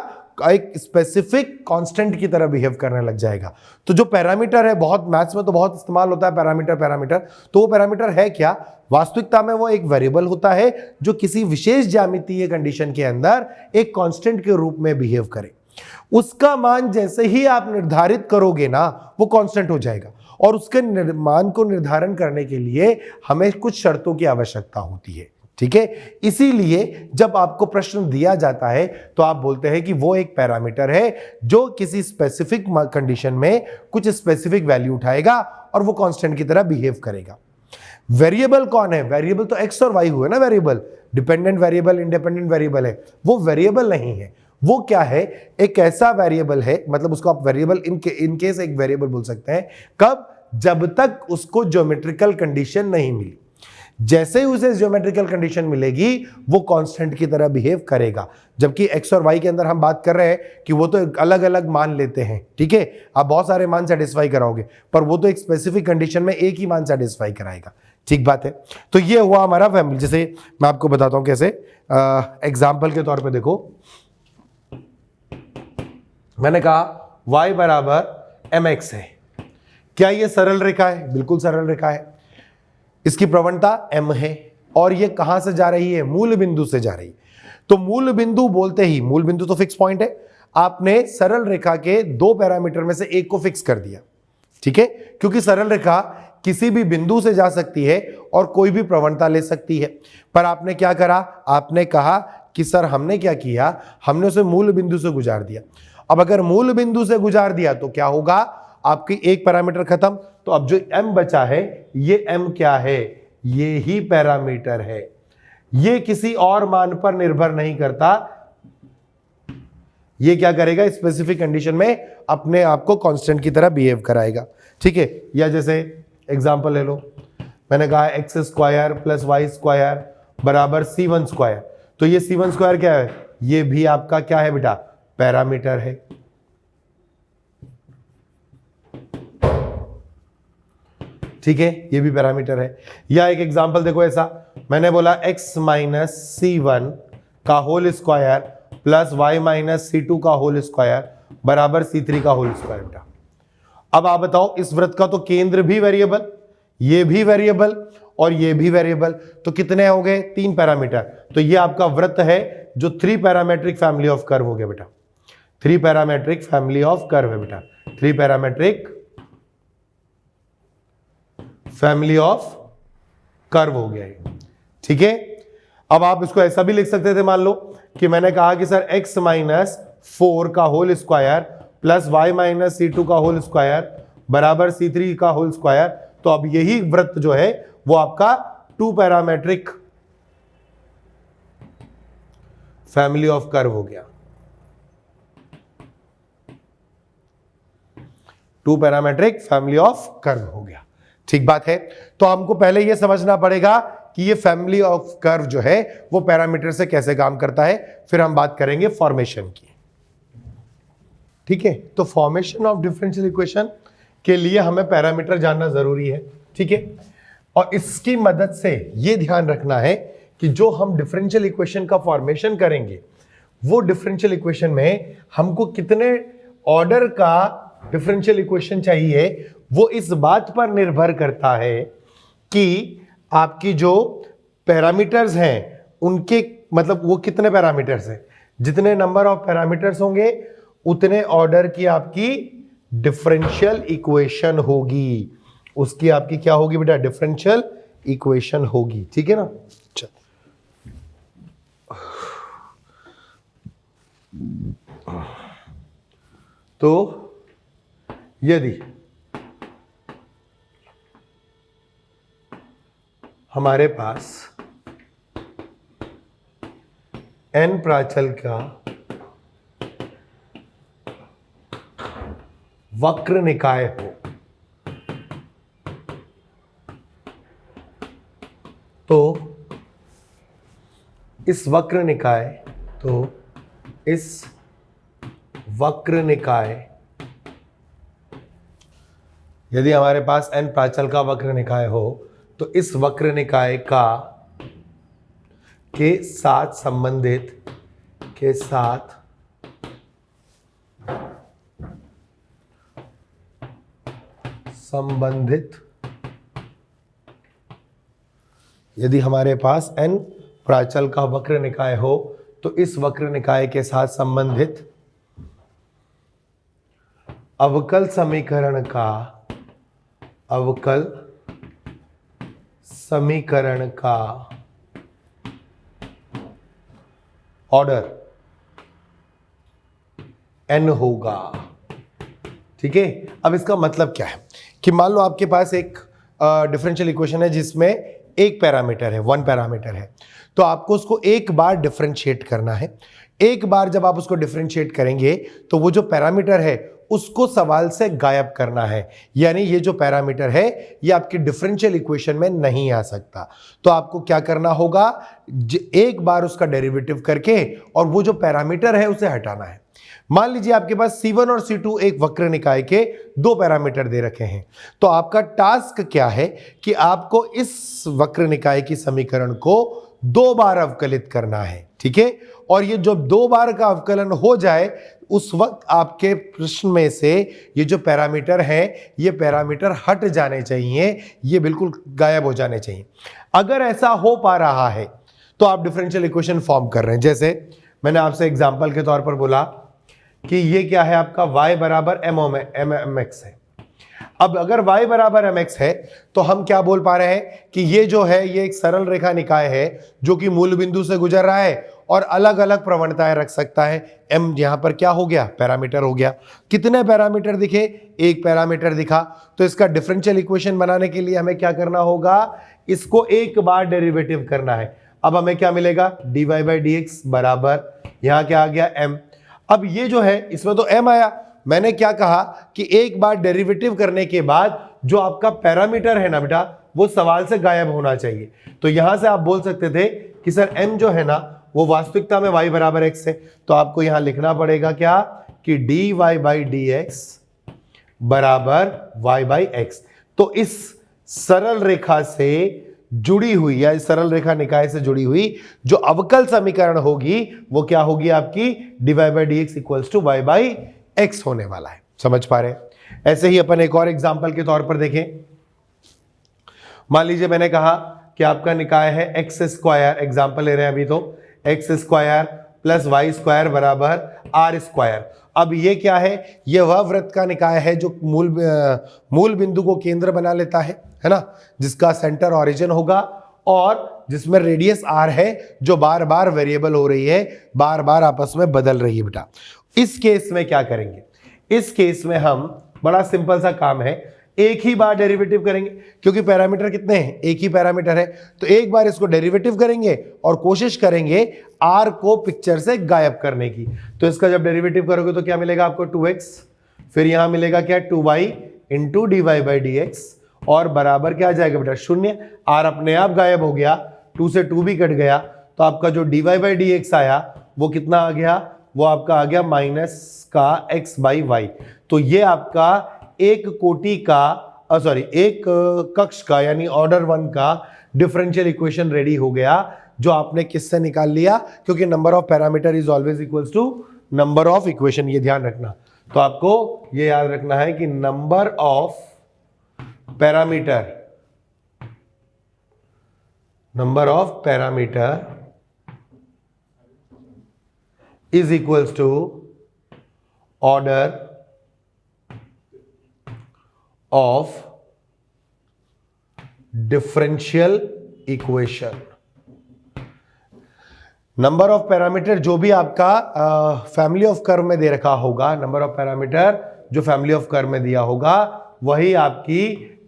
एक स्पेसिफिक कांस्टेंट की तरह बिहेव करने लग जाएगा। तो जो पैरामीटर है, बहुत मैथ्स में तो बहुत इस्तेमाल होता है पैरामीटर, तो वो पैरामीटर है क्या, वास्तविकता में वो एक वेरिएबल होता है जो किसी विशेष ज्यामितीय कंडीशन के अंदर एक कांस्टेंट के रूप में बिहेव करे। उसका मान जैसे ही आप निर्धारित करोगे ना, वो कांस्टेंट हो जाएगा, और उसके मान को निर्धारण करने के लिए हमें कुछ शर्तों की आवश्यकता होती है, ठीक है। इसीलिए जब आपको प्रश्न दिया जाता है तो आप बोलते हैं कि वो एक पैरामीटर है जो किसी स्पेसिफिक कंडीशन में कुछ स्पेसिफिक वैल्यू उठाएगा और वो कांस्टेंट की तरह बिहेव करेगा। वेरिएबल कौन है, वेरिएबल तो एक्स और वाई हुए ना, variable dependent variable independent variable है, वो वेरिएबल नहीं है। वो क्या है, एक ऐसा वेरिएबल है, मतलब उसको आप वेरिएबल इन केस एक वेरिएबल बोल सकते हैं, कब, जब तक उसको ज्योमेट्रिकल कंडीशन नहीं मिली। जैसे ही उसे ज्योमेट्रिकल कंडीशन मिलेगी वो कांस्टेंट की तरह बिहेव करेगा। जबकि एक्स और वाई के अंदर हम बात कर रहे हैं कि वो तो अलग अलग मान लेते हैं, ठीक है, आप बहुत सारे मान सेटिस्फाई कराओगे, पर वो तो एक स्पेसिफिक कंडीशन में एक ही मान सेटिस्फाई कराएगा, ठीक बात है। तो ये हुआ हमारा फैमिली। जैसे मैं आपको बताता हूं कैसे, एग्जाम्पल के तौर पर देखो, मैंने कहा y बराबर mx है, क्या ये सरल रेखा है, बिल्कुल सरल रेखा है, इसकी प्रवणता m है, और ये कहां से जा रही है, मूल बिंदु से जा रही है। तो मूल बिंदु बोलते ही, मूल बिंदु तो फिक्स पॉइंट है, आपने सरल रेखा के 2 पैरामीटर में से एक को फिक्स कर दिया, ठीक है, क्योंकि सरल रेखा किसी भी बिंदु से जा सकती है और कोई भी प्रवणता ले सकती है। पर आपने क्या करा, आपने कहा कि सर हमने क्या किया, हमने उसे मूल बिंदु से गुजार दिया। अब अगर मूल बिंदु से गुजार दिया तो क्या होगा, आपकी एक पैरामीटर खत्म, तो अब जो m बचा है, ये m क्या है, ये ही पैरामीटर है, ये किसी और मान पर निर्भर नहीं करता। ये क्या करेगा, स्पेसिफिक कंडीशन में अपने आप को कांस्टेंट की तरह बिहेव कराएगा, ठीक है। या जैसे एग्जांपल ले लो, मैंने कहा x square plus y square बराबर c1 स्क्वायर, तो ये c1 स्क्वायर क्या है, ये भी आपका क्या है बेटा, पैरामीटर है, ठीक है, ये भी पैरामीटर है। या एक एग्जांपल देखो ऐसा, मैंने बोला x माइनस c1 का whole square plus y minus c2 का होल स्क्वायर बराबर c3 का होल स्क्वायर बेटा। अब आप बताओ, इस वृत्त का तो केंद्र भी वेरिएबल, ये भी वेरिएबल और ये भी वेरिएबल, तो कितने हो गए, 3 पैरामीटर। तो ये आपका वृत्त है जो 3 पैरामेट्रिक फैमिली ऑफ कर्व हो गया बेटा, 3 पैरामेट्रिक फैमिली ऑफ कर्व है बेटा, 3 पैरामेट्रिक फैमिली ऑफ कर्व हो गया है, ठीक है। अब आप इसको ऐसा भी लिख सकते थे, मान लो कि मैंने कहा कि सर x माइनस 4 का whole square plus y minus C2 का होल स्क्वायर बराबर C3 का होल स्क्वायर, तो अब यही वृत्त जो है वो आपका 2 पैरामेट्रिक फैमिली ऑफ कर्व हो गया। 2 पैरामेट्रिक फैमिली ऑफ कर्व हो गया। ठीक बात है। तो हमको पहले यह समझना पड़ेगा कि ये फैमिली ऑफ कर्व जो है वो पैरामीटर से कैसे काम करता है, फिर हम बात करेंगे फॉर्मेशन की। ठीक है, तो फॉर्मेशन ऑफ डिफरेंशियल इक्वेशन के लिए हमें पैरामीटर जानना जरूरी है। ठीक है, और इसकी मदद से ये ध्यान रखना है कि जो हम डिफरेंशियल इक्वेशन का फॉर्मेशन करेंगे वो डिफरेंशियल इक्वेशन में हमको कितने ऑर्डर का डिफरेंशियल इक्वेशन चाहिए, वो इस बात पर निर्भर करता है कि आपकी जो पैरामीटर्स हैं उनके मतलब वो कितने पैरामीटर्स हैं। जितने नंबर ऑफ पैरामीटर्स होंगे उतने ऑर्डर की आपकी डिफरेंशियल इक्वेशन होगी, उसकी आपकी क्या होगी बेटा, डिफरेंशियल इक्वेशन होगी। ठीक है ना। चल तो यदि हमारे पास n प्राचल का वक्र निकाय हो तो इस वक्र निकाय यदि हमारे पास n प्राचल का वक्र निकाय हो तो इस वक्र निकाय के साथ संबंधित यदि हमारे पास n प्राचल का वक्र निकाय हो तो इस वक्र निकाय के साथ संबंधित अवकल समीकरण का ऑर्डर n होगा। ठीक है, अब इसका मतलब क्या है कि मान लो आपके पास एक डिफरेंशियल इक्वेशन है जिसमें एक पैरामीटर है, 1 पैरामीटर है, तो आपको उसको एक बार डिफरेंशिएट करना है। एक बार जब आप उसको डिफरेंशिएट करेंगे तो वो जो पैरामीटर है उसको सवाल से गायब करना है, यानी ये जो पैरामीटर है ये आपकी डिफरेंशियल इक्वेशन में नहीं आ सकता। तो आपको क्या करना होगा, एक बार उसका डेरिवेटिव करके और वो जो पैरामीटर है उसे हटाना है। मान लीजिए आपके पास C1 और C2 एक वक्र निकाय के 2 पैरामीटर दे रखे हैं, तो आपका टास्क क्या है कि आपको इस वक्र निकाय की समीकरण को 2 बार अवकलित करना है। ठीक है, और ये जब 2 बार का अवकलन हो जाए उस वक्त आपके प्रश्न में से ये जो पैरामीटर हैं ये पैरामीटर हट जाने चाहिए, ये बिल्कुल गायब हो जाने चाहिए। अगर ऐसा हो पा रहा है तो आप डिफरेंशियल इक्वेशन फॉर्म कर रहे हैं। जैसे मैंने आपसे एग्जांपल के तौर पर बोला कि ये क्या है, आपका y बराबर mx है। अब अगर y बराबर mx है तो हम क्या बोल पा रहे हैं कि ये जो है ये एक सरल रेखा निकाय है जो कि मूल बिंदु से गुजर रहा है और अलग अलग प्रवणताएं रख सकता है। m यहां पर क्या हो गया, पैरामीटर हो गया। कितने पैरामीटर दिखे, एक पैरामीटर दिखा। तो इसका डिफरेंशियल इक्वेशन बनाने के लिए हमें क्या करना होगा, इसको एक बार डेरिवेटिव करना है। अब हमें क्या मिलेगा, dy बाई dx बराबर यहां क्या आ गया, m। अब ये जो है इसमें तो m आया, मैंने क्या कहा कि एक बार डेरिवेटिव करने के बाद जो आपका पैरामीटर है ना बेटा वो सवाल से गायब होना चाहिए। तो यहां से आप बोल सकते थे कि सर m जो है ना वो वास्तविकता में y बराबर x है, तो आपको यहां लिखना पड़ेगा क्या कि dy बाई dx बराबर y बाई x। तो इस सरल रेखा से जुड़ी हुई या इस सरल रेखा निकाय से जुड़ी हुई जो अवकल समीकरण होगी वो क्या होगी, आपकी dy by dx equals to y by x होने वाला है। समझ पा रहे हैं। ऐसे ही अपन एक और एग्जांपल के तौर पर देखें। मान लीजिए मैंने कहा कि आपका निकाय है एक्स स्क्वायर, एग्जाम्पल ले रहे हैं अभी, तो x square plus y square बराबर आर स्क्वायर। अब ये क्या है, ये वह वृत्त का निकाय है जो मूल बिंदु को केंद्र बना लेता है ना, जिसका सेंटर ऑरिजिन होगा और जिसमें रेडियस r है जो बार बार वेरिएबल हो रही है, बार बार आपस में बदल रही है बेटा। इस केस में क्या करेंगे, इस केस में हम बड़ा सिंपल सा काम है, एक ही बार डेरिवेटिव करेंगे, क्योंकि पैरामीटर कितने हैं, एक ही पैरामीटर है, तो एक बार इसको डेरिवेटिव करेंगे और कोशिश करेंगे r को पिक्चर से गायब करने की। तो इसका जब डेरिवेटिव करोगे तो क्या मिलेगा आपको 2x, फिर यहां मिलेगा क्या 2y into dy by dx, और बराबर क्या आ जाएगा बेटा 0। r अपने आप गायब हो गया, 2 से 2 भी कट गया, तो आपका जो dy बाई dx आया वो कितना आ गया, वो आपका आ गया माइनस का x बाई वाई। तो ये आपका एक कोटि का एक कक्ष का यानी ऑर्डर 1 का डिफरेंशियल इक्वेशन रेडी हो गया, जो आपने किससे निकाल लिया, क्योंकि number of parameter is always equals to number of equation, ये ध्यान रखना। तो आपको ये याद रखना है कि number of parameter is equals to order of differential equation। Number of parameter जो भी आपका फैमिली ऑफ कर्व में दे रखा होगा, नंबर ऑफ पैरामीटर जो फैमिली ऑफ कर्व में दिया होगा वही आपकी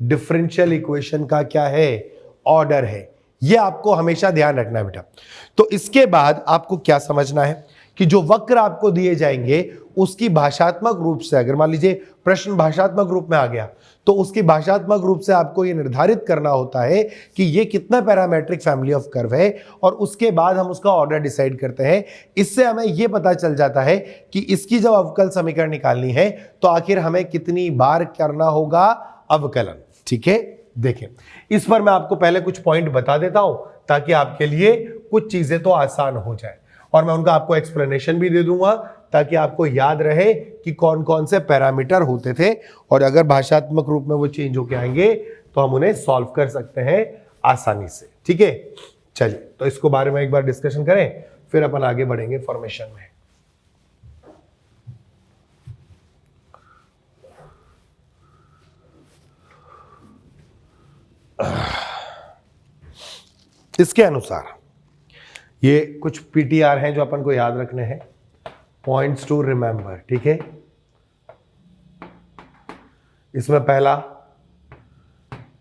डिफरेंशियल इक्वेशन का क्या है, ऑर्डर है। ये आपको हमेशा ध्यान रखना है बेटा। तो इसके बाद आपको क्या समझना है कि जो वक्र आपको दिए जाएंगे उसकी भाषात्मक रूप से, अगर मान लीजिए प्रश्न भाषात्मक रूप में आ गया, तो उसकी भाषात्मक रूप से आपको यह निर्धारित करना होता है कि ये कितना पैरामेट्रिक फैमिली ऑफ कर्व है, और उसके बाद हम उसका ऑर्डर डिसाइड करते हैं। इससे हमें यह पता चल जाता है कि इसकी जब अवकल समीकरण निकालनी है तो आखिर हमें कितनी बार करना होगा अवकलन। ठीक है, देखें इस पर मैं आपको पहले कुछ पॉइंट बता देता हूं ताकि आपके लिए कुछ चीजें तो आसान हो जाए, और मैं उनका आपको एक्सप्लेनेशन भी दे दूंगा ताकि आपको याद रहे कि कौन कौन से पैरामीटर होते थे, और अगर भाषात्मक रूप में वो चेंज होके आएंगे तो हम उन्हें सॉल्व कर सकते हैं आसानी से। ठीक है, चलिए तो इसको बारे में एक बार डिस्कशन करें, फिर अपन आगे बढ़ेंगे फॉर्मेशन में। इसके अनुसार ये कुछ पीटीआर हैं जो अपन को याद रखने हैं, पॉइंट्स टू रिमेंबर। ठीक है, इसमें पहला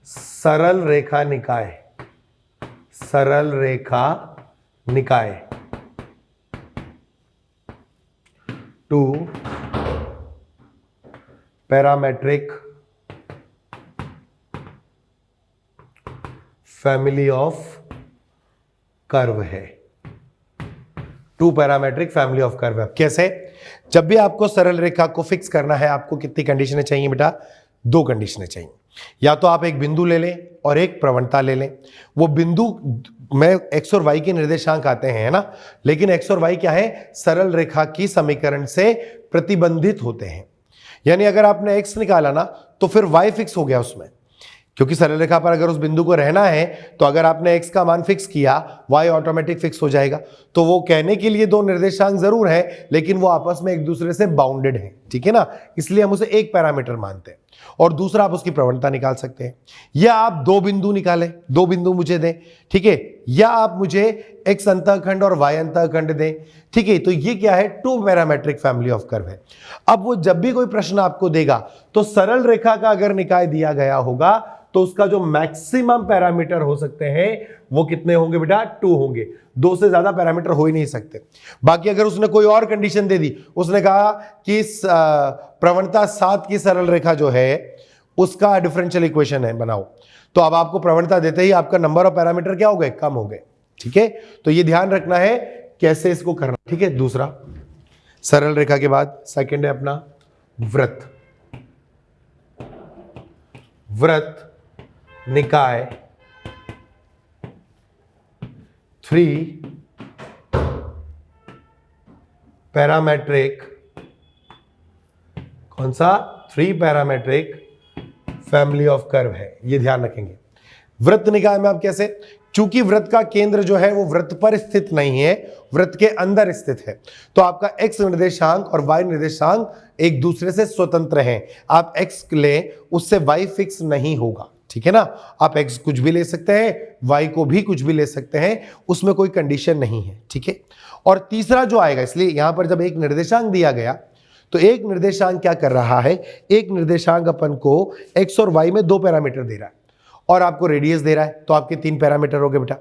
सरल रेखा निकाय, सरल रेखा निकाय। 2 पैरामेट्रिक फैमिली ऑफ कर्व है। 2 पैरामेट्रिक फैमिली ऑफ कर्व है। कैसे, जब भी आपको सरल रेखा को फिक्स करना है आपको कितनी कंडीशनें चाहिए बेटा, 2 कंडीशनें चाहिए। या तो आप एक बिंदु ले लें और एक प्रवणता ले लें। वो बिंदु में x और y के निर्देशांक आते हैं, है ना, लेकिन x और y क्या है, सरल रेखा की समीकरण से प्रतिबंधित होते हैं। यानी अगर आपने x निकाला ना तो फिर y फिक्स हो गया उसमें, क्योंकि सरल रेखा पर अगर उस बिंदु को रहना है तो अगर आपने x का मान फिक्स किया y ऑटोमेटिक फिक्स हो जाएगा। तो वो कहने के लिए 2 निर्देशांक जरूर है, लेकिन वो आपस में एक दूसरे से बाउंडेड हैं। ठीक है ना, इसलिए हम उसे एक पैरामीटर मानते हैं। और दूसरा आप उसकी प्रवणता निकाल सकते हैं, या आप 2 बिंदु निकालें, 2 बिंदु मुझे दें। ठीक है, या आप मुझे x अंतःखंड और y अंतःखंड दें। ठीक है, तो ये क्या है, 2 पैरामेट्रिक फैमिली ऑफ कर्व है। अब वो जब भी कोई प्रश्न आपको देगा तो सरल रेखा का अगर निकाय दिया गया होगा तो उसका जो मैक्सिमम पैरामीटर हो सकते हैं वो कितने होंगे बेटा, 2 होंगे। 2 से ज्यादा पैरामीटर हो ही नहीं सकते। बाकी अगर उसने कोई और कंडीशन दे दी, उसने कहा कि प्रवणता 7 की सरल रेखा जो है उसका डिफरेंशियल इक्वेशन है बनाओ, तो अब आपको प्रवणता देते ही आपका नंबर ऑफ पैरामीटर क्या हो गए, कम हो गए। ठीक है, तो ये ध्यान रखना है कैसे इसको करना। ठीक है, दूसरा सरल रेखा के बाद सेकंड है अपना वृत्त। वृत्त निकाय 3 पैरामेट्रिक, कौन सा, 3 पैरामेट्रिक फैमिली ऑफ कर्व है। ये ध्यान रखेंगे। वृत्त निकाय में आप कैसे, चूंकि वृत्त का केंद्र जो है वो वृत्त पर स्थित नहीं है, वृत्त के अंदर स्थित है, तो आपका x निर्देशांक और y निर्देशांक एक दूसरे से स्वतंत्र हैं। आप x लें उससे y फिक्स नहीं होगा। ठीक है ना। आप x कुछ भी ले सकते हैं, y को भी कुछ भी ले सकते हैं, उसमें कोई कंडीशन नहीं है, ठीक है। और तीसरा जो आएगा, इसलिए यहां पर जब एक निर्देशांक दिया गया तो एक निर्देशांक क्या कर रहा है, एक निर्देशांक अपन को x और y में 2 पैरामीटर दे रहा है और आपको रेडियस दे रहा है, तो आपके 3 पैरामीटर हो गए बेटा।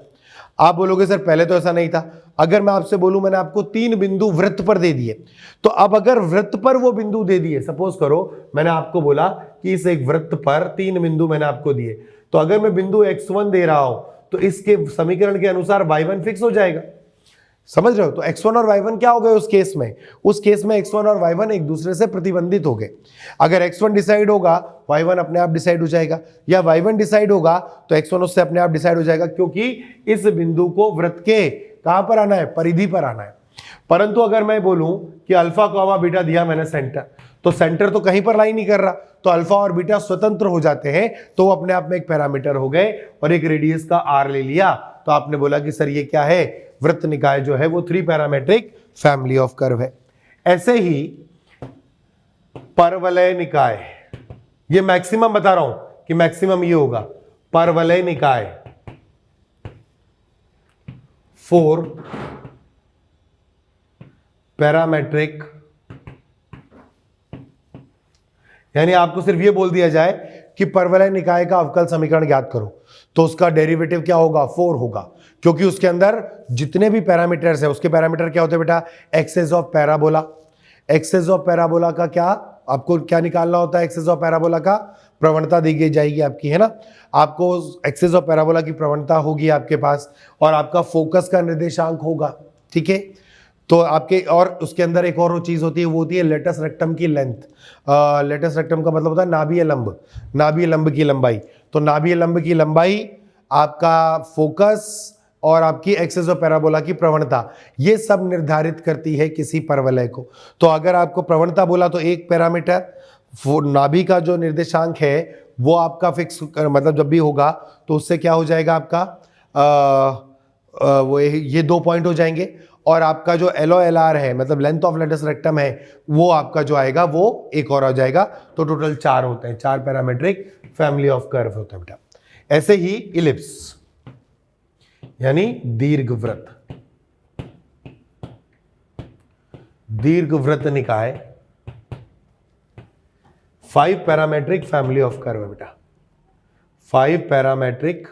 आप बोलोगे सर पहले तो ऐसा नहीं था। अगर मैं आपसे बोलूं मैंने आपको 3 बिंदु वृत्त पर दे दिए, तो अब अगर वृत्त पर वो बिंदु दे दिए, सपोज करो मैंने आपको बोला कि इस एक वृत्त पर 3 बिंदु मैंने आपको दिए, तो अगर मैं बिंदु x1 दे रहा हूं तो इसके समीकरण के अनुसार y1 फिक्स हो जाएगा। समझ रहे हो? तो x1 और y1 क्या हो गए उस केस में? उस केस में x1 और y1 एक दूसरे से प्रतिबंधित हो गए। अगर x1 डिसाइड होगा y1 अपने आप डिसाइड हो जाएगा, या y1 डिसाइड होगा तो x1 उससे अपने आप डिसाइड हो जाएगा, क्योंकि इस बिंदु को वृत्त के कहां पर आना है, परिधि पर आना है। परंतु अगर मैं बोलूं कि अल्फा कॉमा बीटा दिया मैंने सेंटर, तो सेंटर तो कहीं पर लाई नहीं कर रहा, तो अल्फा और बीटा स्वतंत्र हो जाते हैं, तो वो अपने आप में एक पैरामीटर हो गए और एक रेडियस का आर ले लिया। तो आपने बोला कि सर ये क्या है, वृत्त निकाय जो है वो 3 पैरामेट्रिक फैमिली ऑफ कर्व है। ऐसे ही परवलय निकाय, ये मैक्सिमम बता रहा हूं कि मैक्सिमम ये होगा, परवलय निकाय 4 पैरामेट्रिक, यानी आपको सिर्फ ये बोल दिया जाए कि परवलय निकाय का अवकल समीकरण ज्ञात करो, तो उसका डेरिवेटिव क्या होगा, 4 होगा, क्योंकि उसके अंदर जितने भी पैरामीटर्स है उसके पैरामीटर क्या होते हैं बेटा, axis of parabola. Axis of parabola का क्या, आपको क्या निकालना होता है, एक्सेस ऑफ पैराबोला का प्रवणता दी जाएगी आपकी, है ना। आपको एक्सेस ऑफ पैराबोला की प्रवणता होगी आपके पास, और आपका फोकस का निर्देशांक होगा, ठीक है। तो आपके, और उसके अंदर एक और चीज होती है, वो होती है लेटस रेक्टम की लेंथ। लेटस रेक्टम का मतलब होता है नाभीय लंब, नाभीय लंब की लंबाई। तो नाभीय लंब की लंबाई, आपका फोकस और आपकी एक्सेस ऑफ पैराबोला की प्रवणता, ये सब निर्धारित करती है किसी परवलय को। तो अगर आपको प्रवणता बोला तो एक पैरामीटर, नाभि का जो निर्देशांक है वो आपका फिक्स, मतलब जब भी होगा तो उससे क्या हो जाएगा आपका, वो ये 2 पॉइंट हो जाएंगे, और आपका जो LOLR है, मतलब लेंथ ऑफ लेटस रेक्टम है, वो आपका जो आएगा वो एक और आ जाएगा। तो टोटल 4 होते हैं, 4 पैरामेट्रिक फैमिली ऑफ कर्व होता है बेटा। ऐसे ही इलिप्स यानी दीर्घवृत्त, दीर्घवृत्त निकाय 5 पैरामेट्रिक फैमिली ऑफ कर्व है बेटा। 5 पैरामेट्रिक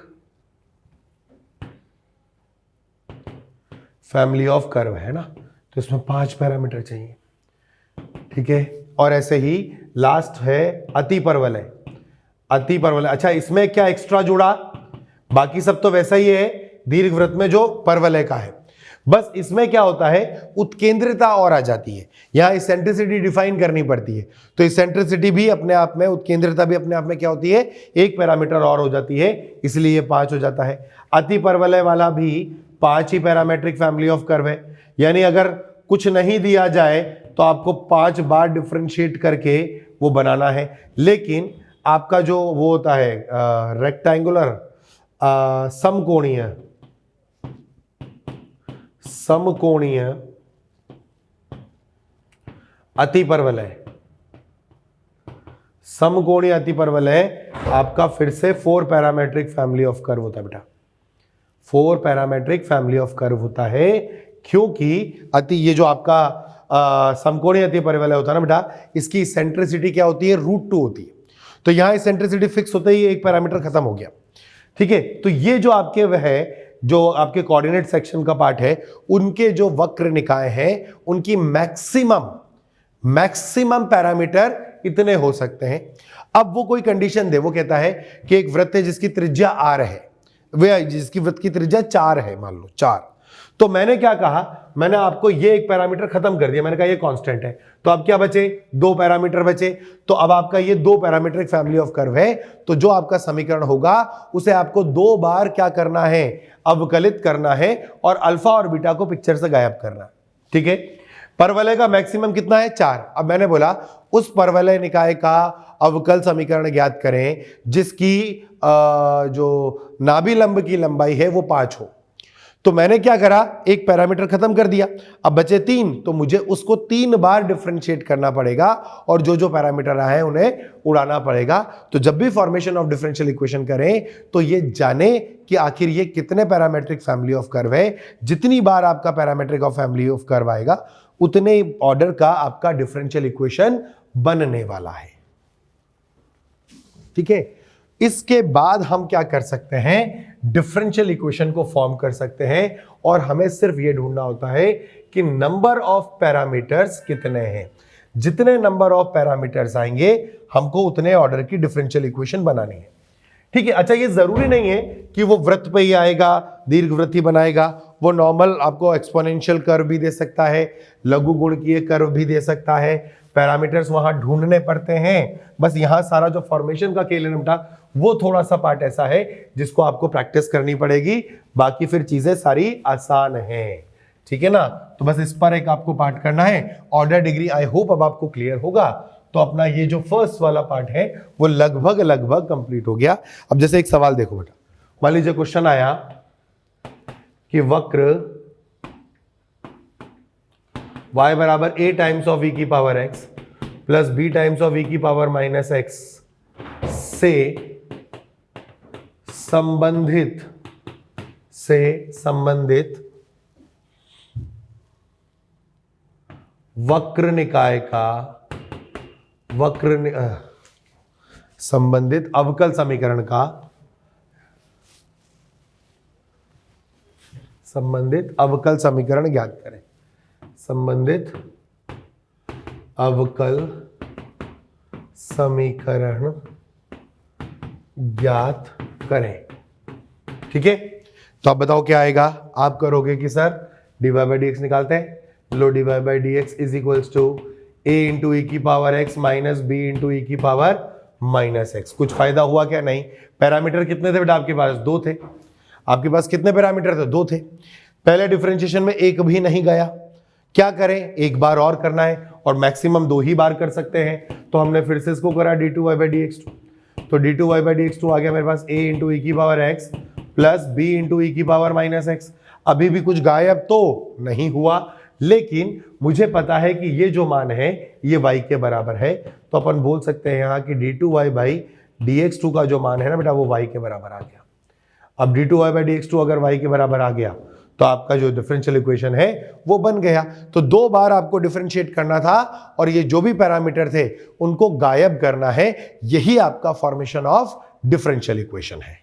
फैमिली ऑफ कर्व है ना, तो इसमें 5 पैरामीटर चाहिए, ठीक है। और ऐसे ही लास्ट है अति परवलय। अति परवलय, अच्छा इसमें क्या एक्स्ट्रा जुड़ा, बाकी सब तो वैसा ही है दीर्घवृत्त में जो परवलय का है, बस इसमें क्या होता है, उत्केंद्रिता और आ जाती है। यहां इसेंट्रिसिटी डिफाइन करनी पड़ती है, तो इसेंट्रिसिटी भी अपने आप में, उत्केंद्रिता भी अपने आप में क्या होती है, एक पैरामीटर और हो जाती है, इसलिए ये 5 हो जाता है। अति परवलय वाला भी 5 ही पैरामेट्रिक फैमिली ऑफ कर्व है, यानी अगर कुछ नहीं दिया जाए तो आपको 5 बार डिफरेंशिएट करके वो बनाना है। लेकिन आपका जो वो होता है रेक्टेंगुलर समकोणीय, समकोणीय अतिपरवलय, समकोणीय अतिपरवलय आपका फिर से 4 पैरामेट्रिक फैमिली ऑफ कर्व होता है बेटा। 4 पैरामेट्रिक फैमिली ऑफ कर्व होता है, क्योंकि ये जो आपका समकोणीय अतिपरवलय होता है ना बेटा, इसकी सेंट्रिसिटी क्या होती है, √2 होती है। तो यहां सेंट्रिसिटी फिक्स होते ही एक पैरामीटर खत्म हो गया, ठीक है। तो ये जो आपके वह है, जो आपके कोऑर्डिनेट सेक्शन का पार्ट है, उनके जो वक्र निकाय हैं उनकी मैक्सिमम पैरामीटर इतने हो सकते हैं। अब वो कोई कंडीशन दे, वो कहता है कि एक वृत्त है जिसकी त्रिज्या r है, वे जिसकी वृत्त की त्रिज्या 4 है, मान लो 4, तो मैंने क्या कहा, मैंने आपको ये एक पैरामीटर खत्म कर दिया, मैंने कहा ये कांस्टेंट है, तो अब क्या बचे, 2 पैरामीटर बचे। तो अब आपका ये 2 पैरामीट्रिक फैमिली ऑफ कर्व है, तो जो आपका समीकरण होगा उसे आपको 2 बार क्या करना है, अवकलित करना है, और अल्फा और बीटा को पिक्चर से गायब करना है, ठीक है। परवलय का मैक्सिमम कितना है, 4। अब मैंने बोला उस परवलय निकाय का अवकल समीकरण ज्ञात करें जिसकी जो नाभि लंब की लंबाई है वो 5 हो। तो मैंने क्या करा, एक पैरामीटर खत्म कर दिया, अब बचे 3, तो मुझे उसको 3 बार डिफरेंशिएट करना पड़ेगा और जो जो पैरामीटर आए उन्हें उड़ाना पड़ेगा। तो जब भी फॉर्मेशन ऑफ डिफरेंशियल इक्वेशन करें तो ये जाने कि आखिर ये कितने पैरामेट्रिक फैमिली ऑफ कर्व है। जितनी बार आपका parametric of family of curve आएगा उतने ऑर्डर का आपका डिफरेंशियल इक्वेशन बनने वाला है। ठीक है, इसके बाद हम क्या कर सकते हैं, डिफरेंशियल इक्वेशन को फॉर्म कर सकते हैं और हमें सिर्फ ये ढूंढना होता है कि नंबर ऑफ पैरामीटर्स कितने हैं। जितने नंबर ऑफ पैरामीटर्स आएंगे हमको उतने ऑर्डर की डिफरेंशियल इक्वेशन बनानी है। ठीक है, अच्छा ये जरूरी नहीं है कि वो वृत्त पे ही आएगा, दीर्घवृत्त बनाएगा, वो नॉर्मल आपको एक्सपोनेंशियल कर्व भी दे सकता है, लघु गुणकीय कर्व भी दे सकता है। पैरामीटर्स वहां ढूंढने पड़ते हैं, बस यहां सारा जो फॉर्मेशन का खेल था वो थोड़ा सा पार्ट ऐसा है जिसको आपको प्रैक्टिस करनी पड़ेगी, बाकी फिर चीजें सारी आसान हैं। ठीक है ना, तो बस इस पर एक आपको पार्ट करना है। ऑर्डर डिग्री आई होप अब आपको क्लियर होगा। तो अपना ये जो फर्स्ट वाला पार्ट है वो लगभग कंप्लीट हो गया। अब जैसे एक सवाल देखो बेटा, मान लीजिए क्वेश्चन आया कि वक्र y बराबर a टाइम्स ऑफ e की power x plus b times of e की पावर माइनस x से संबंधित वक्र निकाय का संबंधित अवकल समीकरण का संबंधित अवकल समीकरण ज्ञात करें। संबंधित अवकल समीकरण ज्ञात करें। ठीक है, तो आप बताओ क्या आएगा। आप करोगे कि sir dy by D X निकालते हैं, लो dy by D x is equals to a into E की power x minus B into E की पावर माइनस एक्स। कुछ फायदा हुआ क्या? नहीं। पैरामीटर कितने थे बेटा आपके पास? 2 थे। आपके पास कितने पैरामीटर थे? 2 थे। पहले डिफरेंशिएशन में एक भी नहीं गया, क्या करें, एक बार और करना है और मैक्सिमम 2 ही बार कर सकते हैं। तो हमने फिर से इसको करा d2y by D x two, तो d2y by D x two आ गया मेरे पास a इंटू ई की power x plus b into E की पावर माइनस एक्स। अभी भी कुछ गायब तो नहीं हुआ, लेकिन मुझे पता है कि ये जो मान है ये y के बराबर है, तो अपन बोल सकते हैं यहाँ कि d2y by D x two का जो मान है ना बेटा वो y के बराबर आ गया। अब d2y by D x two अगर y के बराबर आ गया तो आपका जो डिफरेंशियल इक्वेशन है वो बन गया। तो 2 बार आपको डिफरेंशिएट करना था और ये जो भी पैरामीटर थे उनको गायब करना है। यही आपका फॉर्मेशन ऑफ डिफरेंशियल इक्वेशन है।